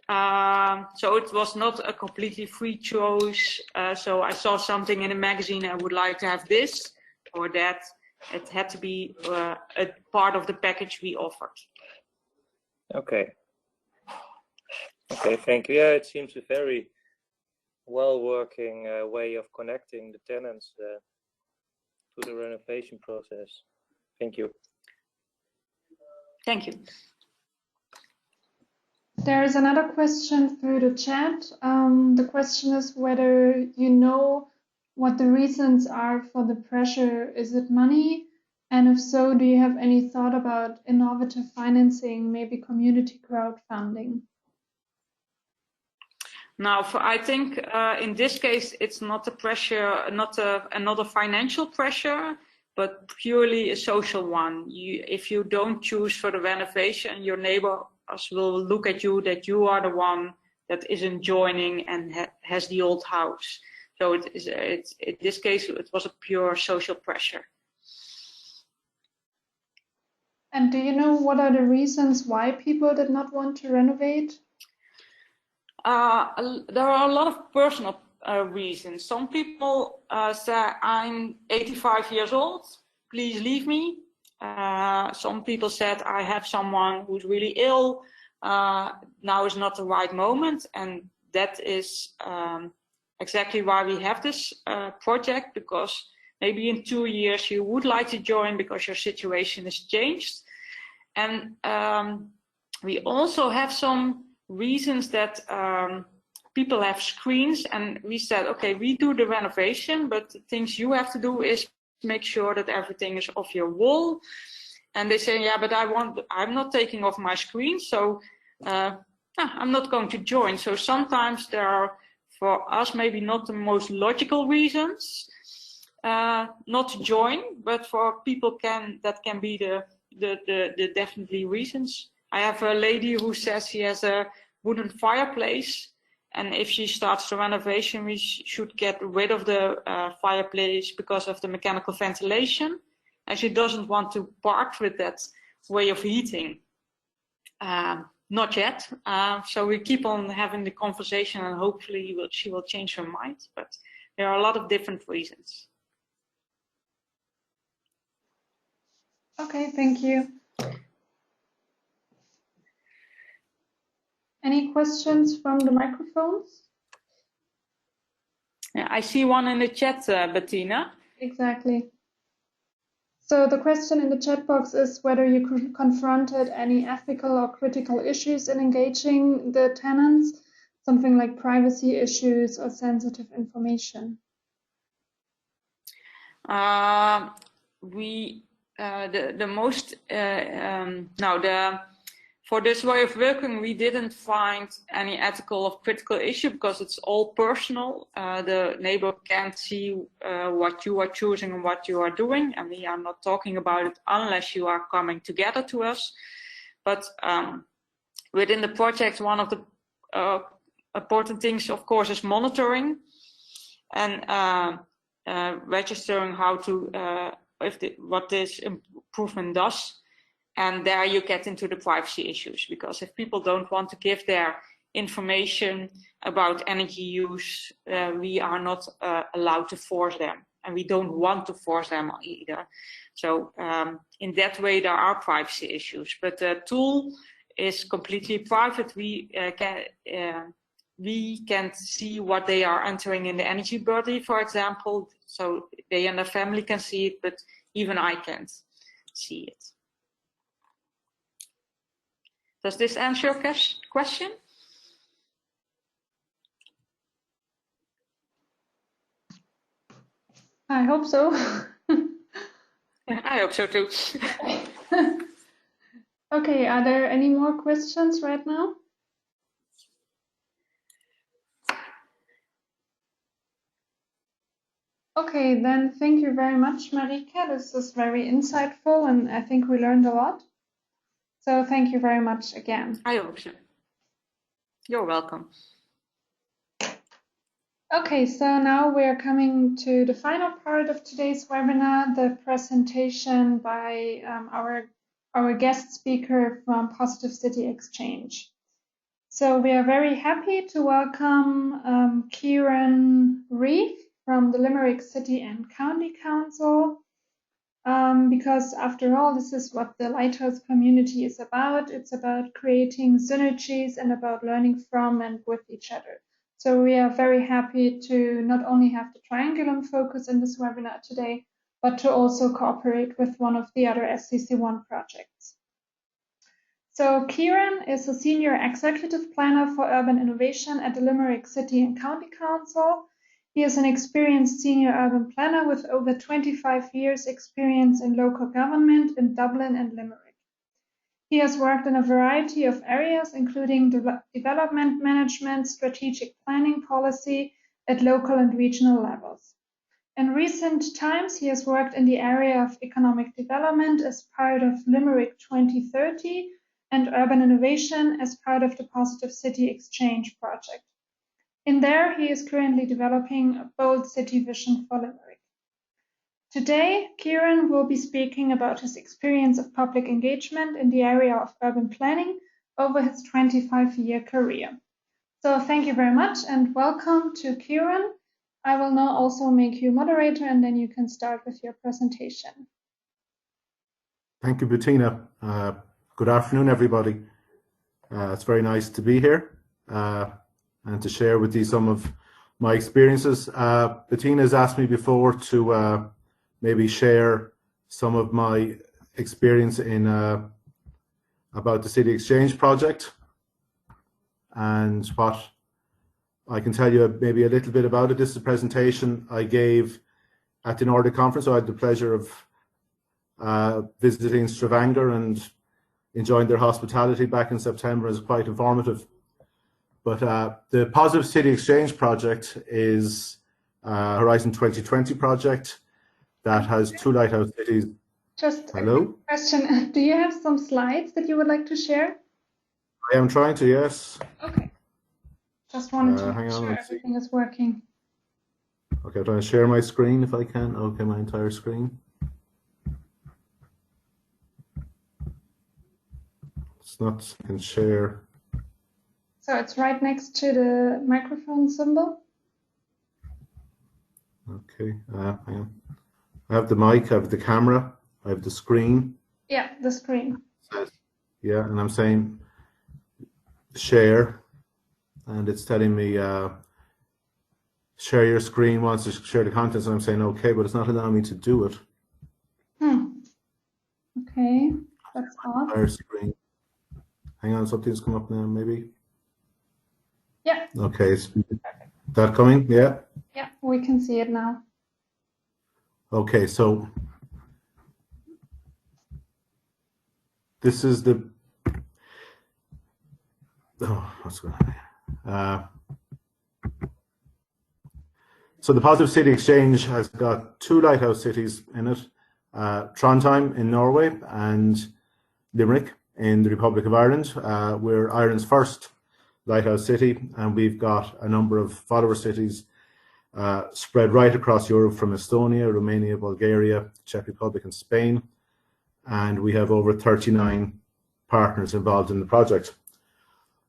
So it was not a completely free choice. So I saw something in a magazine, I would like to have this or that. It had to be a part of the package we offered. Okay. Okay, thank you. Yeah, it seems a very well-working way of connecting the tenants to the renovation process. Thank you. Thank you. There is another question through the chat. The question is whether you know what the reasons are for the pressure. Is it money? And if so, do you have any thought about innovative financing, maybe community crowdfunding? Now, I think in this case, it's not a pressure, not another financial pressure, but purely a social one. If you don't choose for the renovation, your neighbors will look at you that you are the one that isn't joining and has the old house. So in this case, it was a pure social pressure. And do you know what are the reasons why people did not want to renovate? There are a lot of personal reasons. Some people say, I'm 85 years old, please leave me. Some people said, I have someone who's really ill, now is not the right moment. And that is exactly why we have this project, because maybe in 2 years you would like to join because your situation has changed. And we also have some reasons that people have screens, and we said, okay, we do the renovation, but the things you have to do is make sure that everything is off your wall. And they say, yeah, but I'm not taking off my screen, so I'm not going to join. So sometimes there are, for us, maybe not the most logical reasons not to join, but for people that can be the definitely reasons. I have a lady who says she has a wooden fireplace, and if she starts the renovation, we should get rid of the fireplace because of the mechanical ventilation, and she doesn't want to part with that way of heating. Not yet. So we keep on having the conversation, and hopefully she will change her mind. But there are a lot of different reasons. Okay, thank you. Any questions from the microphones? Yeah, I see one in the chat, Bettina. Exactly. So the question in the chat box is whether you confronted any ethical or critical issues in engaging the tenants, something like privacy issues or sensitive information. For this way of working, we didn't find any ethical or critical issue because it's all personal. The neighbor can't see what you are choosing and what you are doing, and we are not talking about it unless you are coming together to us. But within the project, one of the important things, of course, is monitoring and registering how to what this improvement does. And there you get into the privacy issues, because if people don't want to give their information about energy use, we are not allowed to force them, and we don't want to force them either. So in that way, there are privacy issues, but the tool is completely private. We can see what they are entering in the energy body, for example, so they and their family can see it, but even I can't see it. Does this answer your question? I hope so. I hope so too. Okay, are there any more questions right now? Okay, then thank you very much, Marika. This is very insightful, and I think we learned a lot. So thank you very much again. I hope so. You're welcome. Okay, so now we are coming to the final part of today's webinar, the presentation by our guest speaker from Positive CityXChange. So we are very happy to welcome Kieran Reeve from the Limerick City and County Council, because after all, this is what the Lighthouse community is about. It's about creating synergies and about learning from and with each other. So we are very happy to not only have the Triangulum focus in this webinar today, but to also cooperate with one of the other SCC1 projects. So Kieran is a Senior Executive Planner for Urban Innovation at the Limerick City and County Council. He is an experienced senior urban planner with over 25 years experience in local government in Dublin and Limerick. He has worked in a variety of areas, including development management, strategic planning policy at local and regional levels. In recent times, he has worked in the area of economic development as part of Limerick 2030 and urban innovation as part of the Positive CityXChange project. In there, he is currently developing a bold city vision for Limerick. Today, Kieran will be speaking about his experience of public engagement in the area of urban planning over his 25-year career. So thank you very much and welcome to Kieran. I will now also make you moderator and then you can start with your presentation. Thank you, Bettina. Good afternoon, everybody. It's very nice to be here and to share with you some of my experiences. Bettina has asked me before to maybe share some of my experience in about the CityXChange project and what I can tell you maybe a little bit about it. This is a presentation I gave at the Nordic Conference. So I had the pleasure of visiting Stavanger and enjoying their hospitality back in September. It was quite informative. But the Positive CityXChange project is a Horizon 2020 project that has 2 lighthouse cities. Just Hello? a quick question. Do you have some slides that you would like to share? I am trying to, yes. Okay. Just wanted to hang make on, sure let's see. everything is working. Okay, I'm trying to share my screen if I can. Okay, my entire screen. It's not, I can share. So it's right next to the microphone symbol. Okay, hang on. I have the mic, I have the camera, I have the screen. Yeah, the screen. Yeah, and I'm saying share, and it's telling me share your screen, wants to share the contents, and I'm saying okay, but it's not allowing me to do it. Okay, that's odd. Entire screen. Hang on, something's come up now, maybe. Yeah. Okay, is that coming? Yeah. Yeah, we can see it now. Okay, so this is the. Oh, what's going on? So the Positive CityXChange has got 2 lighthouse cities in it, Trondheim in Norway and Limerick in the Republic of Ireland. We're Ireland's first lighthouse city, and we've got a number of follower cities spread right across Europe, from Estonia, Romania, Bulgaria, Czech Republic and Spain, and we have over 39 partners involved in the project.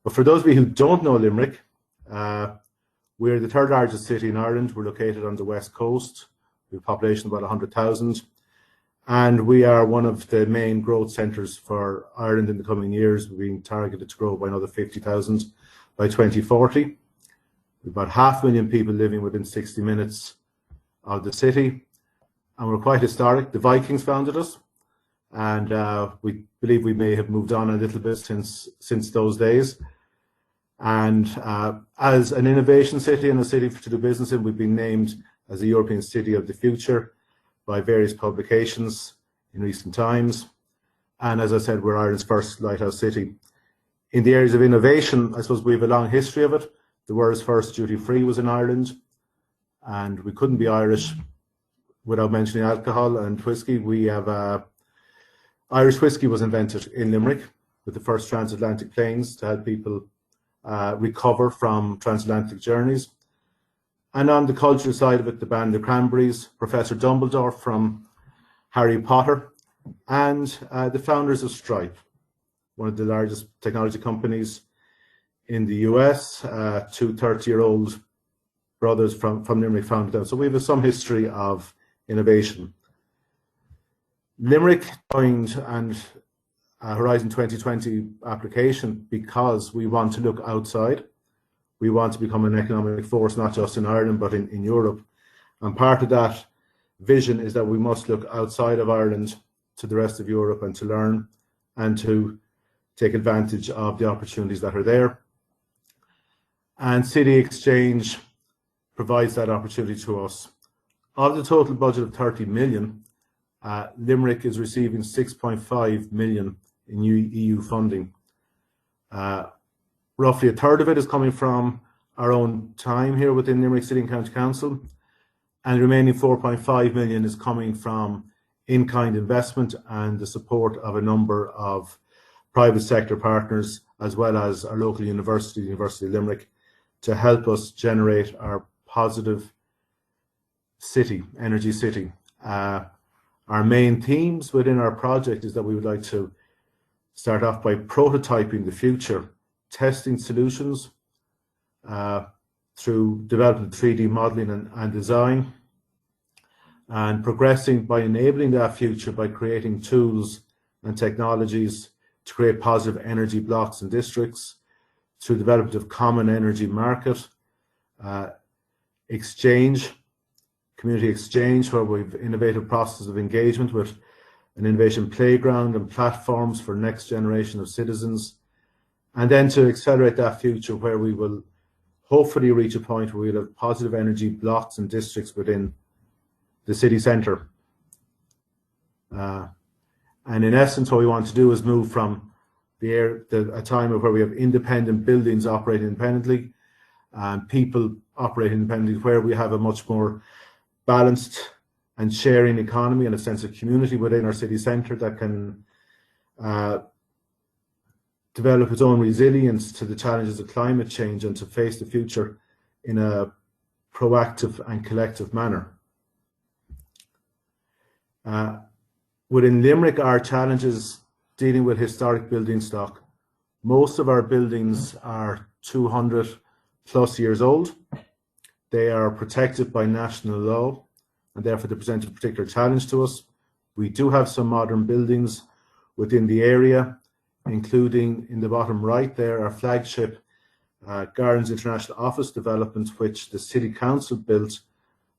But for those of you who don't know Limerick, we're the third largest city in Ireland. We're located on the west coast. We have a population of about 100,000, and we are one of the main growth centres for Ireland in the coming years. We're being targeted to grow by another 50,000 by 2040. We've about 500,000 people living within 60 minutes of the city, and we're quite historic. The Vikings founded us, and we believe we may have moved on a little bit since those days. And as an innovation city and a city to do business in, we've been named as a European City of the Future by various publications in recent times. And as I said, we're Ireland's first lighthouse city. In the areas of innovation, I suppose we have a long history of it. The world's first duty-free was in Ireland, and we couldn't be Irish without mentioning alcohol and whiskey. We have Irish whiskey was invented in Limerick with the first transatlantic planes to help people recover from transatlantic journeys. And on the cultural side of it, the band The Cranberries, Professor Dumbledore from Harry Potter, and the founders of Stripe, one of the largest technology companies in the US. Two 30-year-old brothers from Limerick founded it. So we have some history of innovation. Limerick joined and Horizon 2020 application because we want to look outside. We want to become an economic force, not just in Ireland, but in Europe. And part of that vision is that we must look outside of Ireland to the rest of Europe and to learn and to take advantage of the opportunities that are there. And CityXChange provides that opportunity to us. Of the total budget of 30 million, Limerick is receiving 6.5 million in EU funding. Roughly a third of it is coming from our own time here within Limerick City and County Council, and the remaining 4.5 million is coming from in-kind investment and the support of a number of private sector partners, as well as our local university, the University of Limerick, to help us generate our positive city, energy city. Our main themes within our project is that we would like to start off by prototyping the future, testing solutions through developing 3D modeling and design, and progressing by enabling that future by creating tools and technologies to create positive energy blocks and districts, through development of common energy market, exchange, community exchange, where we've innovative processes of engagement with an innovation playground and platforms for next generation of citizens, and then to accelerate that future where we will hopefully reach a point where we'll have positive energy blocks and districts within the city centre. And in essence, what we want to do is move from a time of where we have independent buildings operating independently and people operating independently, where we have a much more balanced and sharing economy and a sense of community within our city centre that can develop its own resilience to the challenges of climate change and to face the future in a proactive and collective manner. Within Limerick, our challenges dealing with historic building stock. Most of our buildings are 200 plus years old. They are protected by national law, and therefore they present a particular challenge to us. We do have some modern buildings within the area, including in the bottom right there, our flagship Gardens International Office development, which the City Council built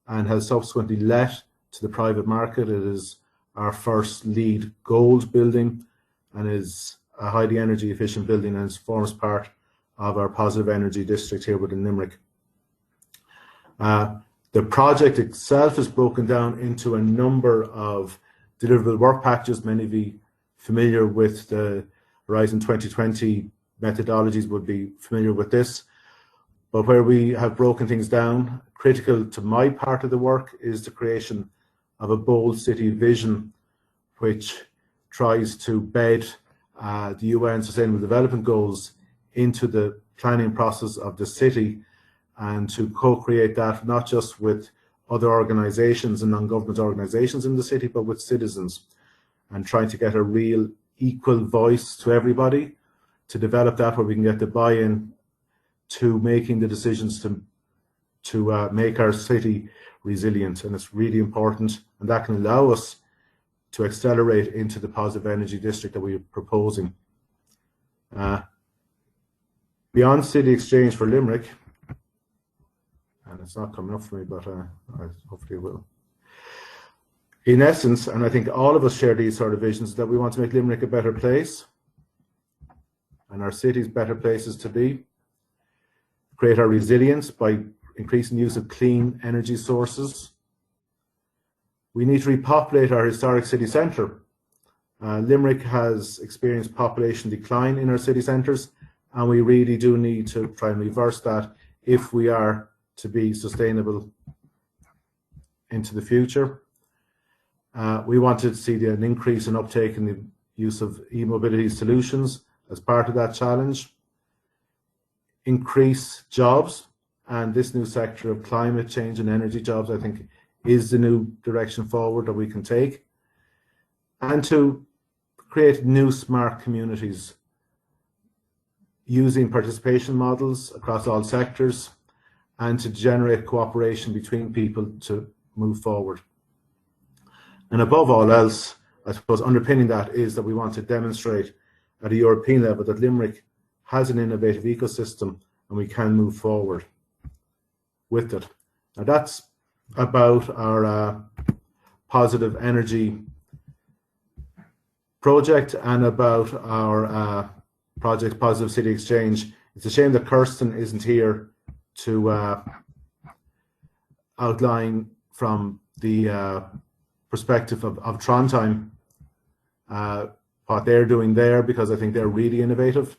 and has subsequently let to the private market. It is our first LEED Gold building and is a highly energy efficient building, and forms part of our positive energy district here within Limerick. The project itself is broken down into a number of deliverable work packages. Many of you familiar with the Horizon 2020 methodologies would be familiar with this. But where we have broken things down, critical to my part of the work is the creation of a bold city vision, which tries to bed the UN Sustainable Development Goals into the planning process of the city and to co-create that not just with other organisations and non-government organisations in the city, but with citizens, and trying to get a real equal voice to everybody, to develop that where we can get the buy-in to making the decisions to make our city resilient. And it's really important, and that can allow us to accelerate into the positive energy district that we're proposing. Beyond CityXChange for Limerick, and it's not coming up for me, but hopefully it will. In essence, and I think all of us share these sort of visions, that we want to make Limerick a better place and our cities better places to be, create our resilience by increasing use of clean energy sources. We need to repopulate our historic city centre. Limerick has experienced population decline in our city centres, and we really do need to try and reverse that if we are to be sustainable into the future. We wanted to see an increase in uptake in the use of e-mobility solutions as part of that challenge. Increase jobs, and this new sector of climate change and energy jobs, I think, is the new direction forward that we can take. And to create new smart communities using participation models across all sectors, and to generate cooperation between people to move forward. And above all else, I suppose underpinning that is that we want to demonstrate at a European level that Limerick has an innovative ecosystem and we can move forward with it. Now that's about our positive energy project and about our project Positive CityXChange. It's a shame that Kirsten isn't here to outline from the perspective of Trondheim what they're doing there, because I think they're really innovative.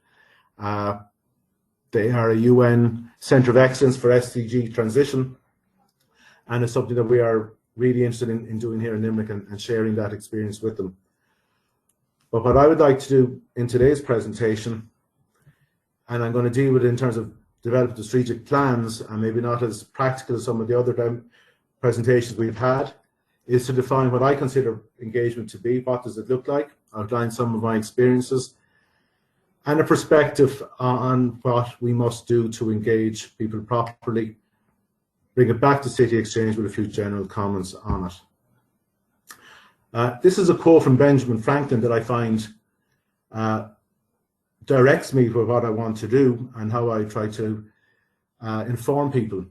They are a UN Centre of Excellence for SDG transition, and it's something that we are really interested in doing here in Limerick and sharing that experience with them. But what I would like to do in today's presentation, and I'm going to deal with it in terms of developing strategic plans, and maybe not as practical as some of the other presentations we've had, is to define what I consider engagement to be. What does it look like? Outline some of my experiences and a perspective on what we must do to engage people properly, bring it back to CityXChange with a few general comments on it. This is a quote from Benjamin Franklin that I find directs me for what I want to do and how I try to inform people.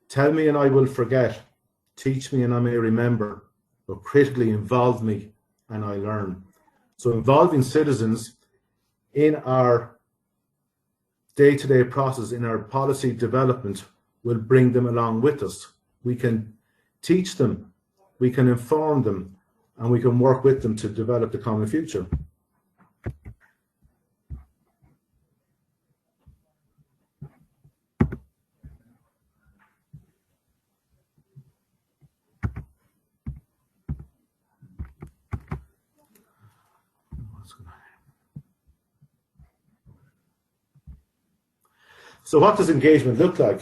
Tell me and I will forget, teach me and I may remember, but critically involve me and I learn. So involving citizens in our day-to-day process, in our policy development, will bring them along with us. We can teach them, we can inform them, and we can work with them to develop the common future. So what does engagement look like?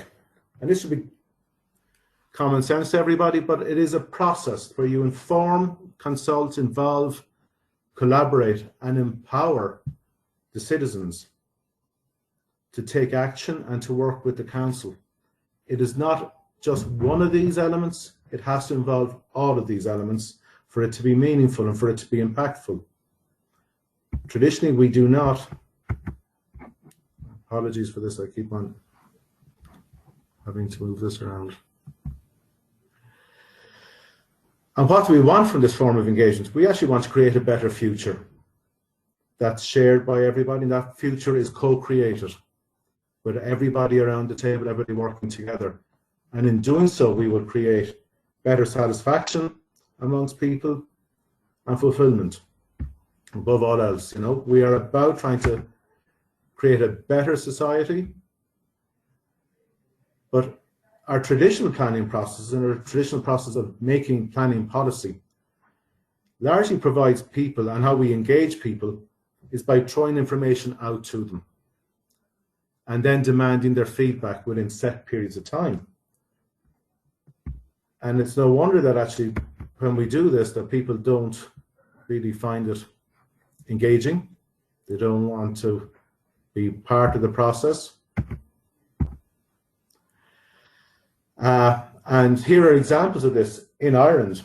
And this should be common sense to everybody, but it is a process where you inform, consult, involve, collaborate, and empower the citizens to take action and to work with the council. It is not just one of these elements, it has to involve all of these elements for it to be meaningful and for it to be impactful. Traditionally, we do not. Apologies for this, I keep on having to move this around. And what do we want from this form of engagement? We actually want to create a better future that's shared by everybody, and that future is co-created with everybody around the table, everybody working together. And in doing so, we will create better satisfaction amongst people and fulfillment. Above all else, you know, we are about trying to create a better society, but our traditional planning process and our traditional process of making planning policy largely provides people, and how we engage people is by throwing information out to them. and then demanding their feedback within set periods of time. And it's no wonder that actually when we do this, that people don't really find it engaging. They don't want to be part of the process. And here are examples of this in Ireland.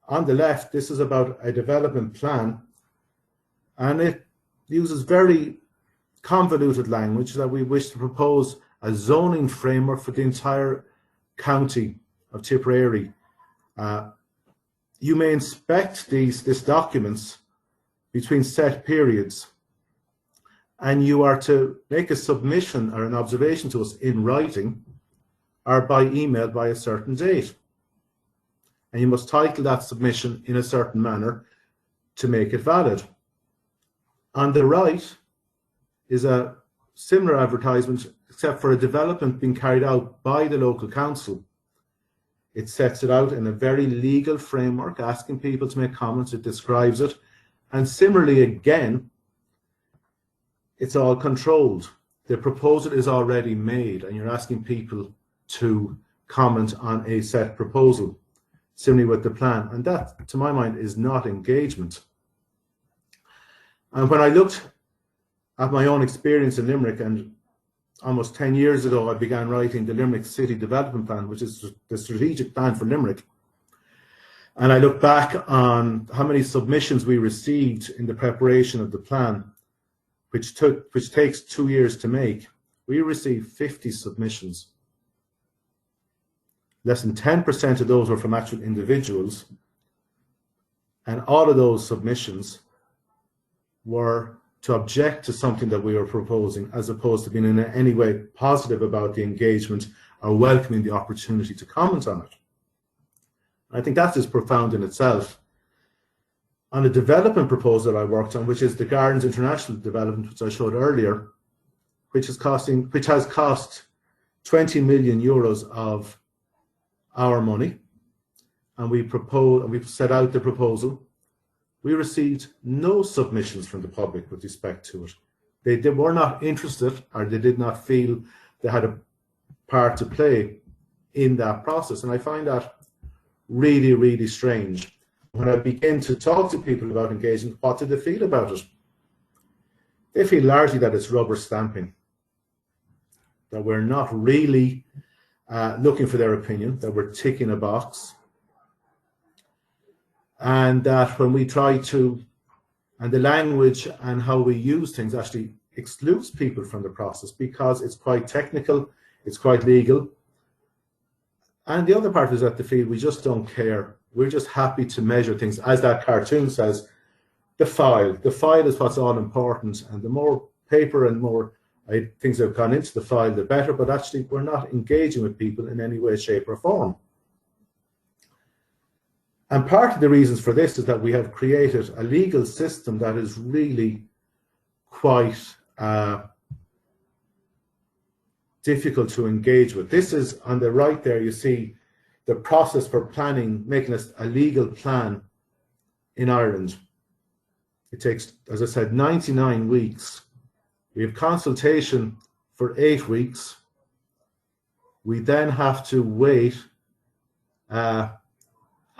On the left, this is about a development plan, and it uses very convoluted language that we wish to propose a zoning framework for the entire county of Tipperary. You may inspect these documents between set periods, and you are to make a submission or an observation to us in writing or by email by a certain date. And you must title that submission in a certain manner to make it valid. On the right is a similar advertisement, except for a development being carried out by the local council. It sets it out in a very legal framework, asking people to make comments. It describes it. And similarly, again, it's all controlled. The proposal is already made, and you're asking people to comment on a set proposal. Similarly with the plan. And that, to my mind, is not engagement. And when I looked at my own experience in Limerick, and almost 10 years ago, I began writing the Limerick City Development Plan, which is the strategic plan for Limerick. And I look back on how many submissions we received in the preparation of the plan, which takes 2 years to make. We received 50 submissions. Less than 10% of those were from actual individuals. And all of those submissions were to object to something that we were proposing, as opposed to being in any way positive about the engagement or welcoming the opportunity to comment on it. I think that is profound in itself. On a development proposal I worked on, which is the Gardens International development, which I showed earlier, which has cost 20 million euros of our money, and we set out the proposal. We received no submissions from the public with respect to it. They were not interested, or they did not feel they had a part to play in that process. And I find that really, really strange. When I begin to talk to people about engagement, what do they feel about it? They feel largely that it's rubber stamping, that we're not really looking for their opinion, that we're ticking a box, and that when we try to, and the language and how we use things actually excludes people from the process because it's quite technical, it's quite legal. And the other part is that they feel we just don't care. We're just happy to measure things. As that cartoon says, the file is what's all important, and the more paper and more things that have gone into the file, the better, but actually we're not engaging with people in any way, shape or form. And part of the reasons for this is that we have created a legal system that is really quite difficult to engage with. This is on the right there, you see the process for planning, making a legal plan in Ireland. It takes, as I said, 99 weeks. We have consultation for 8 weeks. We then have to wait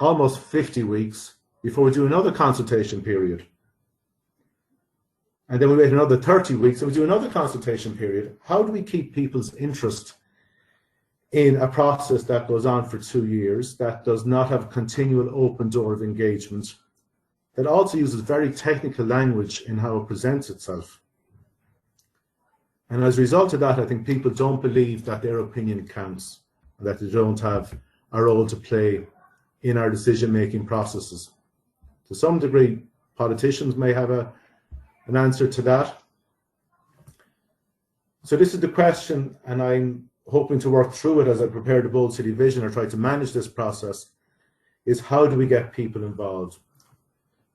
almost 50 weeks before we do another consultation period. And then we wait another 30 weeks and we do another consultation period. How do we keep people's interest in a process that goes on for 2 years, that does not have continual open door of engagement, that also uses very technical language in how it presents itself? And as a result of that, I think people don't believe that their opinion counts, and that they don't have a role to play in our decision-making processes. To some degree, politicians may have an answer to that. So this is the question, and I'm hoping to work through it as I prepare the Bold City Vision or try to manage this process, is how do we get people involved?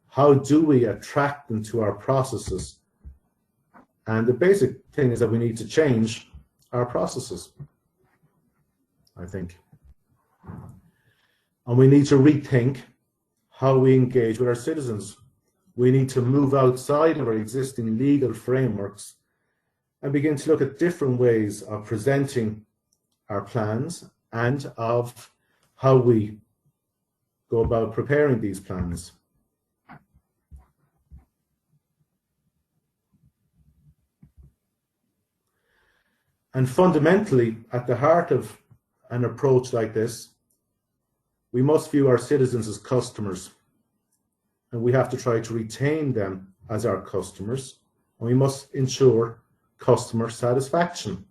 How do we attract them to our processes? And the basic thing is that we need to change our processes, I think. And we need to rethink how we engage with our citizens. We need to move outside of our existing legal frameworks and begin to look at different ways of presenting our plans and of how we go about preparing these plans. And fundamentally, at the heart of an approach like this, we must view our citizens as customers, and we have to try to retain them as our customers, and we must ensure customer satisfaction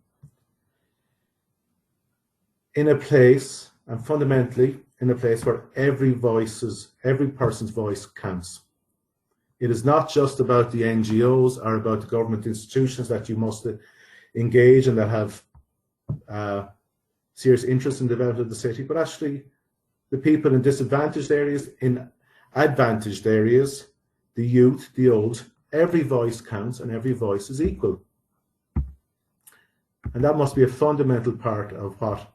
in a place, and fundamentally in a place where every person's voice counts. It is not just about the NGOs or about the government institutions that you must engage and that have serious interest in the development of the city, but actually the people in disadvantaged areas, in advantaged areas, the youth, the old. Every voice counts and every voice is equal. And that must be a fundamental part of what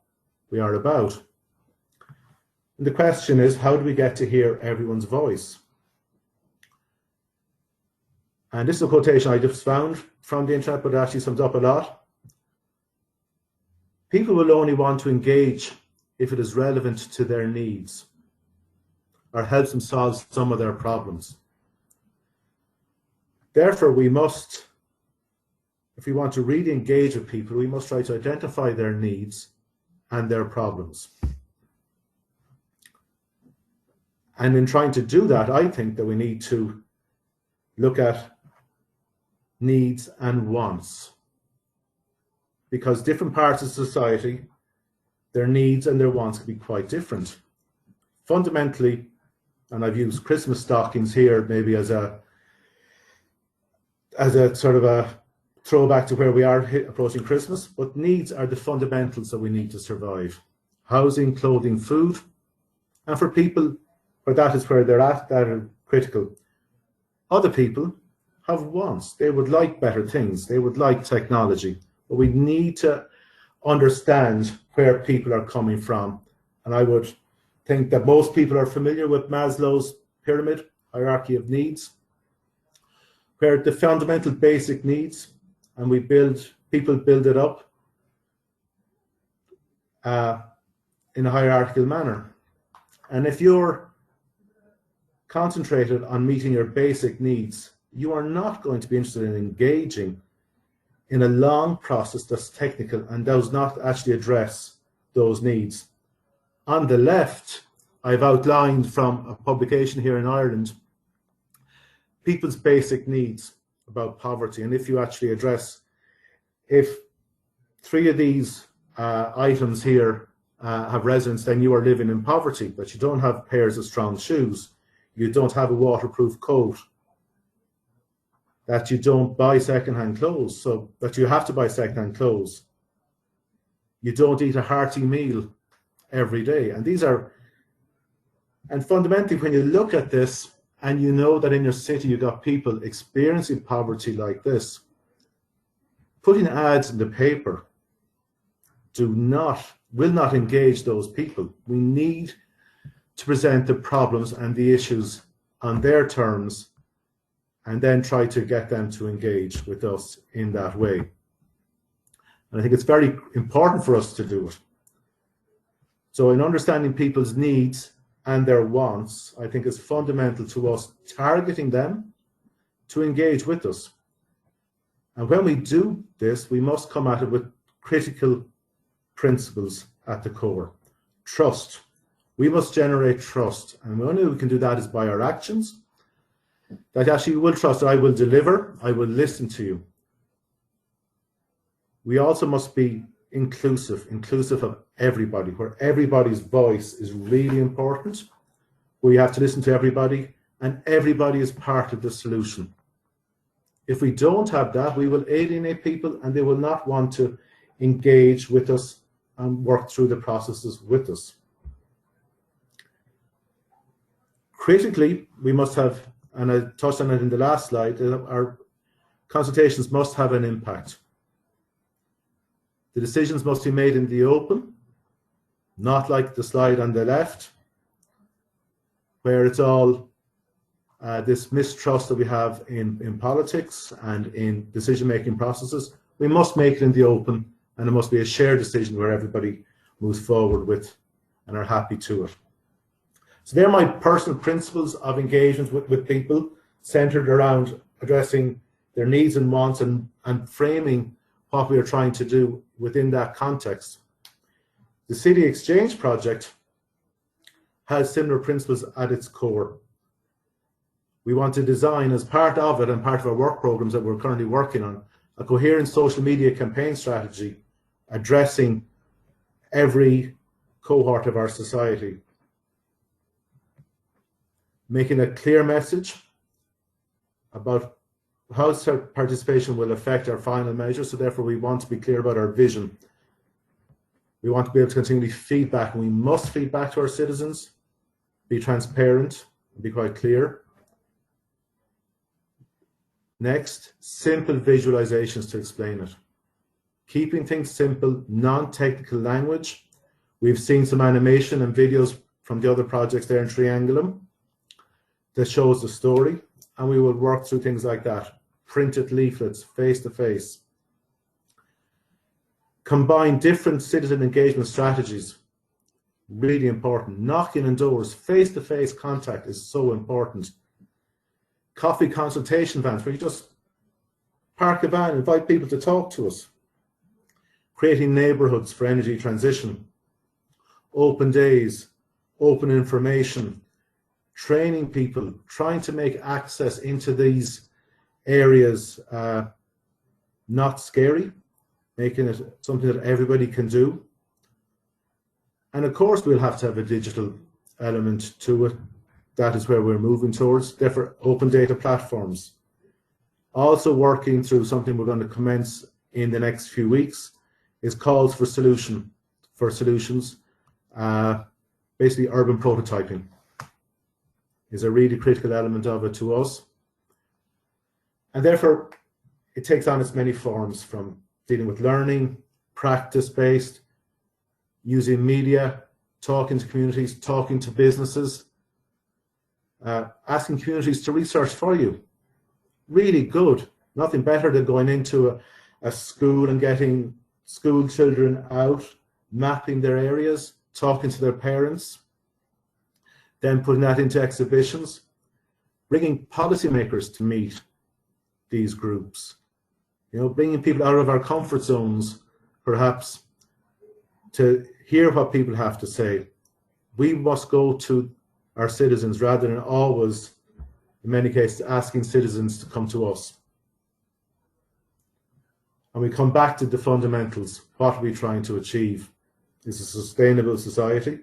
we are about. And the question is, how do we get to hear everyone's voice? And this is a quotation I just found from the internet, but it actually sums up a lot. People will only want to engage if it is relevant to their needs or helps them solve some of their problems. Therefore, we must, if we want to really engage with people, we must try to identify their needs and their problems. And in trying to do that, I think that we need to look at needs and wants, because different parts of society, their needs and their wants can be quite different. Fundamentally, and I've used Christmas stockings here maybe as a sort of a throwback to where we are approaching Christmas, but needs are the fundamentals that we need to survive. Housing, clothing, food, and for people where that is where they're at, that are critical. Other people have wants. They would like better things. They would like technology. But we need to understand where people are coming from. And I would think that most people are familiar with Maslow's pyramid, hierarchy of needs, where the fundamental basic needs, and people build it up in a hierarchical manner. And if you're concentrated on meeting your basic needs, you are not going to be interested in engaging in a long process that's technical and does not actually address those needs. On the left, I've outlined from a publication here in Ireland people's basic needs about poverty. And if you actually address, if 3 of these items here have resonance, then you are living in poverty, but you don't have pairs of strong shoes, you don't have a waterproof coat, that you don't buy secondhand clothes, so that you have to buy secondhand clothes. You don't eat a hearty meal every day. And these are, and fundamentally, when you look at this and you know that in your city you've got people experiencing poverty like this, putting ads in the paper will not engage those people. We need to present the problems and the issues on their terms and then try to get them to engage with us in that way. And I think it's very important for us to do it. So in understanding people's needs and their wants, I think it's fundamental to us targeting them to engage with us. And when we do this, we must come at it with critical principles at the core. Trust. We must generate trust. And the only way we can do that is by our actions. That actually you will trust that I will deliver, I will listen to you. We also must be inclusive of everybody, where everybody's voice is really important, where you have to listen to everybody, and everybody is part of the solution. If we don't have that, we will alienate people and they will not want to engage with us and work through the processes with us. Critically, we must have, and I touched on it in the last slide, our consultations must have an impact. The decisions must be made in the open, not like the slide on the left, where it's all this mistrust that we have in politics and in decision-making processes. we must make it in the open, and it must be a shared decision where everybody moves forward with and are happy to it. So they're my personal principles of engagement with people, centered around addressing their needs and wants and framing what we are trying to do within that context. The CityXChange project has similar principles at its core. We want to design, as part of it and part of our work programs that we're currently working on, a coherent social media campaign strategy addressing every cohort of our society, making a clear message about how participation will affect our final measure. So therefore we want to be clear about our vision. We want to be able to continually feedback, and we must feed back to our citizens, be transparent, and be quite clear. Next, simple visualizations to explain it. Keeping things simple, non-technical language. We've seen some animation and videos from the other projects there in Triangulum that shows the story, and we will work through things like that. Printed leaflets, face-to-face. Combine different citizen engagement strategies. Really important. Knocking on doors, face-to-face contact is so important. Coffee consultation vans where you just park a van, invite people to talk to us. Creating neighborhoods for energy transition. Open days, open information, training people, trying to make access into these areas not scary, making it something that everybody can do. And of course, we'll have to have a digital element to it. That is where we're moving towards. Therefore, open data platforms. Also working through something we're going to commence in the next few weeks is calls for solutions. Basically, urban prototyping is a really critical element of it to us. And therefore, it takes on its many forms, from dealing with learning, practice-based, using media, talking to communities, talking to businesses, asking communities to research for you. Really good. Nothing better than going into a school and getting school children out, mapping their areas, talking to their parents, then putting that into exhibitions, bringing policymakers to meet these groups, bringing people out of our comfort zones, perhaps, to hear what people have to say. We must go to our citizens rather than always, in many cases, asking citizens to come to us. And we come back to the fundamentals. What are we trying to achieve? Is a sustainable society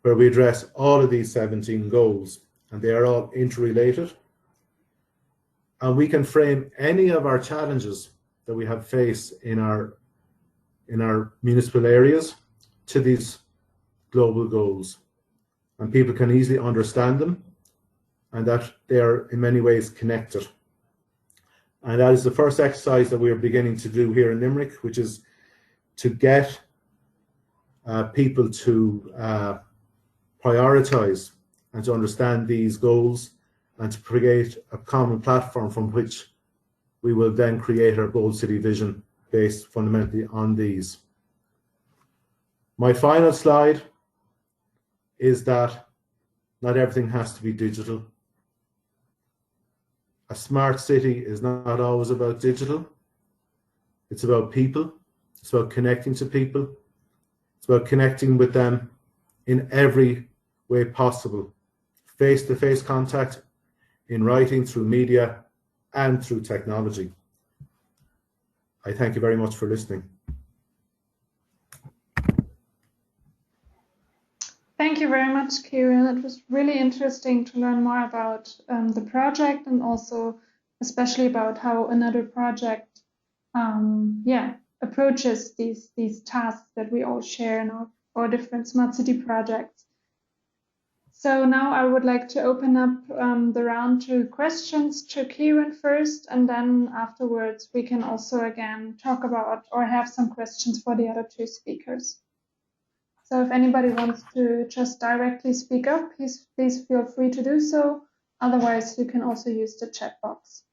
where we address all of these 17 goals, and they are all interrelated. And we can frame any of our challenges that we have faced in our municipal areas to these global goals. And people can easily understand them, and that they are in many ways connected. And that is the first exercise that we are beginning to do here in Limerick, which is to get people to prioritize and to understand these goals, and to create a common platform from which we will then create our Bold City vision based fundamentally on these. My final slide is that not everything has to be digital. A smart city is not always about digital. It's about people. It's about connecting to people. It's about connecting with them in every way possible. Face-to-face contact, in writing, through media, and through technology. I thank you very much for listening. Thank you very much, Kieran. It was really interesting to learn more about the project, and also especially about how another project approaches these tasks that we all share in our different smart city projects. So now I would like to open up the round to questions to Kieran first, and then afterwards we can also again talk about or have some questions for the other two speakers. So if anybody wants to just directly speak up, please feel free to do so. Otherwise, you can also use the chat box.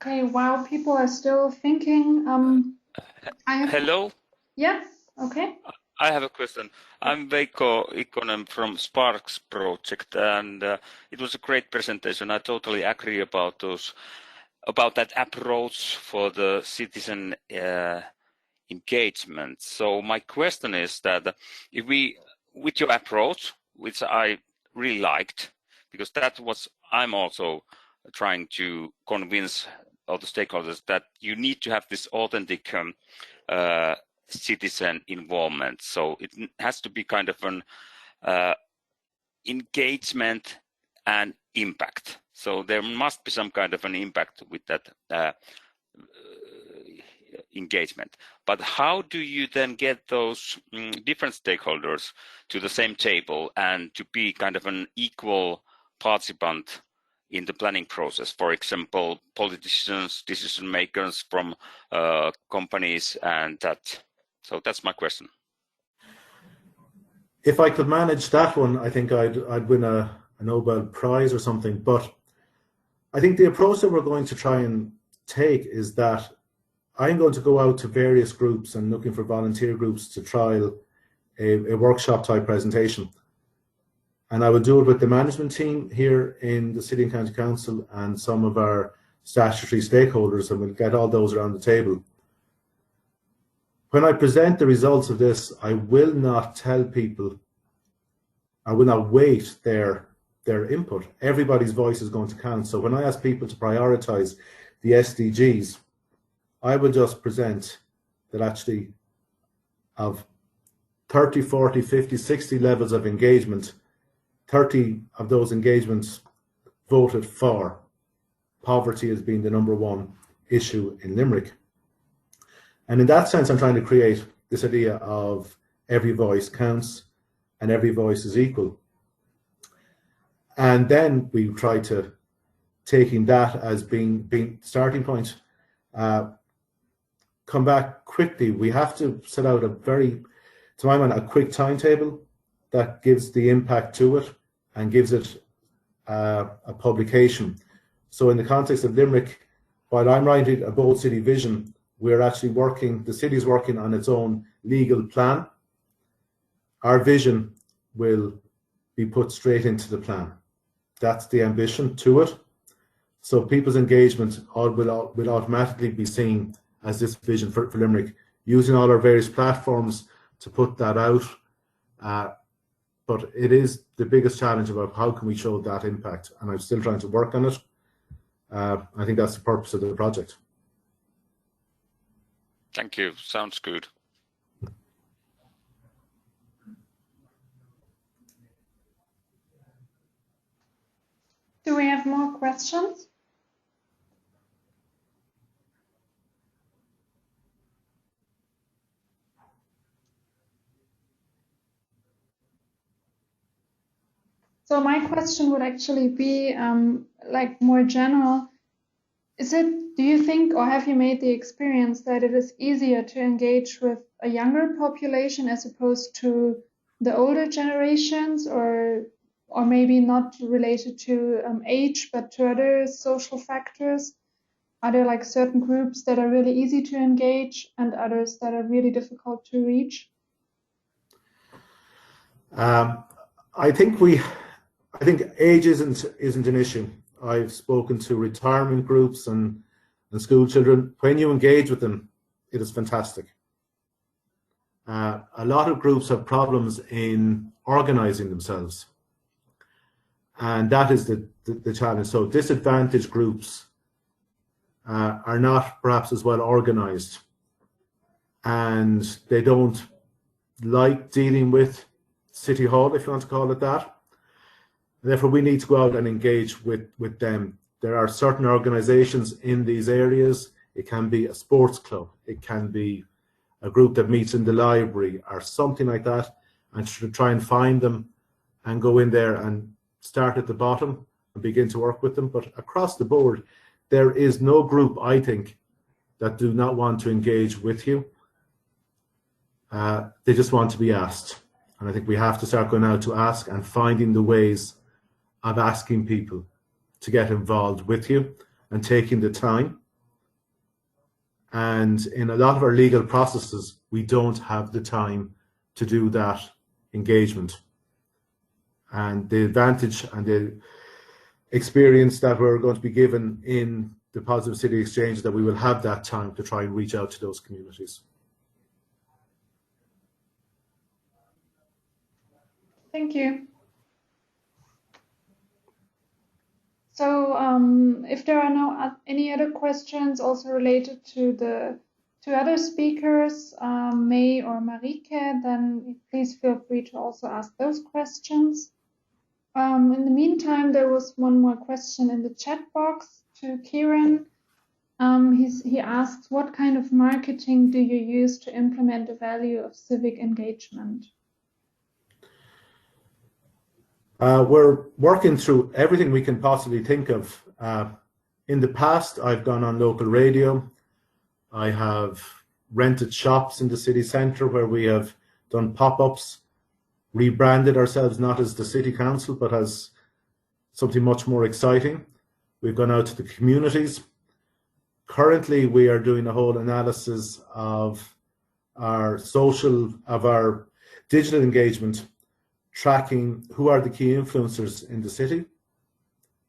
Okay, while people are still thinking, Hello. Yeah, okay. I have a question. I'm Veikko Ikonen from Sparks project, and it was a great presentation. I totally agree about that approach for the citizen engagement. So my question is that if we, with your approach, which I really liked, because that was I'm also trying to convince all the stakeholders that you need to have this authentic citizen involvement. So it has to be kind of an engagement and impact. So there must be some kind of an impact with that engagement. But how do you then get those different stakeholders to the same table and to be kind of an equal participant in the planning process? For example, politicians, decision makers from companies and that. So that's my question. If I could manage that one, I think I'd win a Nobel Prize or something. But I think the approach that we're going to try and take is that I'm going to go out to various groups and looking for volunteer groups to trial a workshop type presentation. And I will do it with the management team here in the City and County Council and some of our statutory stakeholders, and we'll get all those around the table. When I present the results of this, I will not tell people, I will not weight their input. Everybody's voice is going to count. So when I ask people to prioritize the SDGs, I will just present that actually of 30, 40, 50, 60 levels of engagement, 30 of those engagements voted for poverty as being the #1 issue in Limerick. And in that sense, I'm trying to create this idea of every voice counts and every voice is equal. And then we try to, taking that as being starting point, come back quickly. We have to set out a very, to my mind, a quick timetable that gives the impact to it and gives it a publication. So in the context of Limerick, while I'm writing a bold city vision, we're actually working, the city's working on its own legal plan. Our vision will be put straight into the plan. That's the ambition to it. So people's engagement will automatically be seen as this vision for Limerick, using all our various platforms to put that out. But it is the biggest challenge about how can we show that impact, and I'm still trying to work on it. I think that's the purpose of the project. Thank you. Sounds good. Do we have more questions? So my question would actually be like more general. Do you think, or have you made the experience that it is easier to engage with a younger population as opposed to the older generations, or maybe not related to age, but to other social factors? Are there like certain groups that are really easy to engage and others that are really difficult to reach? I think age isn't an issue. I've spoken to retirement groups and school children. When you engage with them, it is fantastic. A lot of groups have problems in organizing themselves, and that is the challenge. So disadvantaged groups are not perhaps as well organized, and they don't like dealing with City Hall, if you want to call it that. Therefore, we need to go out and engage with them. There are certain organizations in these areas. It can be a sports club. It can be a group that meets in the library or something like that, and to try and find them and go in there and start at the bottom and begin to work with them. But across the board, there is no group, I think, that do not want to engage with you. They just want to be asked. And I think we have to start going out to ask and finding the ways of asking people to get involved with you and taking the time. And in a lot of our legal processes, we don't have the time to do that engagement. And the advantage and the experience that we're going to be given in the Positive City Exchange is that we will have that time to try and reach out to those communities. Thank you. So if there are any other questions also related to the two other speakers, May or Marike, then please feel free to also ask those questions. In the meantime, there was one more question in the chat box to Kieran. He asks, what kind of marketing do you use to implement the value of civic engagement? We're working through everything we can possibly think of. In the past, I've gone on local radio. I have rented shops in the city centre where we have done pop-ups, rebranded ourselves not as the city council, but as something much more exciting. We've gone out to the communities. Currently, we are doing a whole analysis of our digital engagement, tracking who are the key influencers in the city.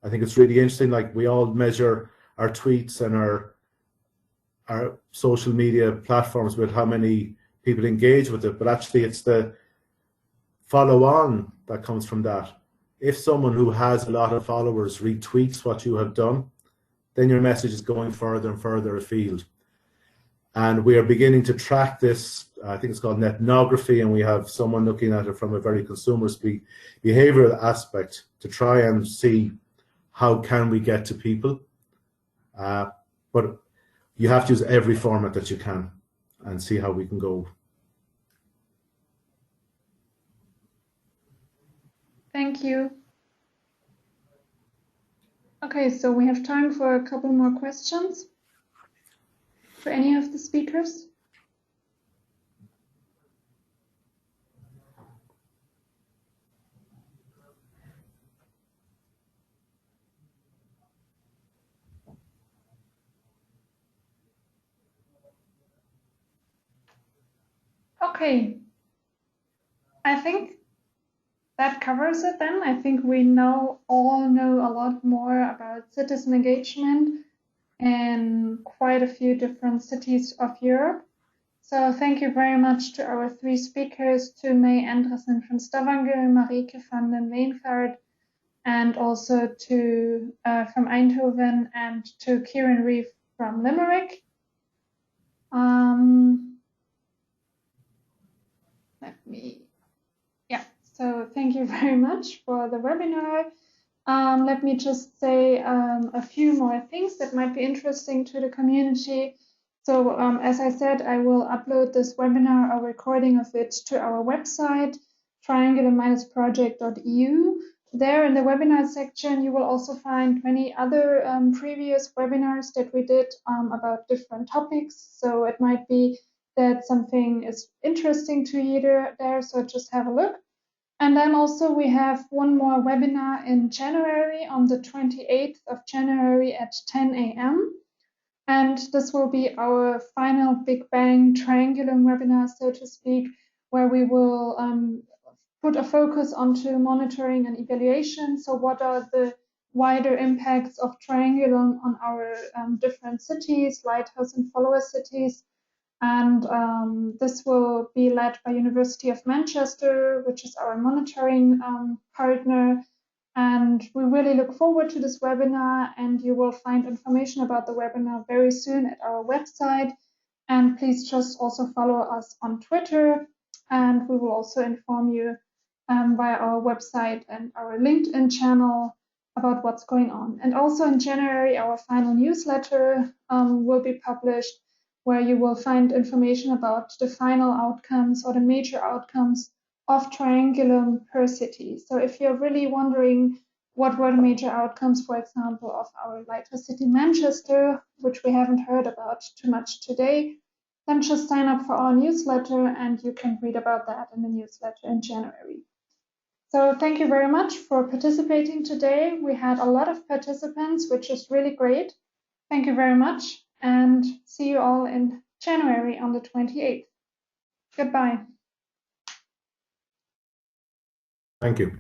I think it's really interesting, like we all measure our tweets and our social media platforms with how many people engage with it, but actually it's the follow-on that comes from that. If someone who has a lot of followers retweets what you have done, then your message is going further and further afield. And we are beginning to track this. I think it's called ethnography, and we have someone looking at it from a very consumerist behavioral aspect to try and see how can we get to people. But you have to use every format that you can and see how we can go. Thank you. Okay, so we have time for a couple more questions for any of the speakers. Okay, I think that covers it then. I think we all know a lot more about citizen engagement in quite a few different cities of Europe. So thank you very much to our three speakers, to May Andresen from Stavanger, Marike van den Weenvaart, and also to from Eindhoven, and to Kieran Reeve from Limerick. So thank you very much for the webinar. Let me just say a few more things that might be interesting to the community. So as I said, I will upload this webinar, a recording of it, to our website, triangulum-project.eu. There in the webinar section, you will also find many other previous webinars that we did about different topics. So it might be that something is interesting to you there, so just have a look. And then also we have one more webinar in January, on the 28th of January at 10 a.m. And this will be our final Big Bang Triangulum webinar, so to speak, where we will put a focus onto monitoring and evaluation. So what are the wider impacts of Triangulum on our different cities, lighthouse and follower cities? And this will be led by University of Manchester, which is our monitoring partner. And we really look forward to this webinar, and you will find information about the webinar very soon at our website. And please just also follow us on Twitter, and we will also inform you via our website and our LinkedIn channel about what's going on. And also in January, our final newsletter will be published, where you will find information about the final outcomes or the major outcomes of Triangulum per city. So if you're really wondering what were the major outcomes, for example, of our lighthouse city Manchester, which we haven't heard about too much today, then just sign up for our newsletter and you can read about that in the newsletter in January. So thank you very much for participating today. We had a lot of participants, which is really great. Thank you very much. and see you all in January on the 28th. Goodbye. Thank you.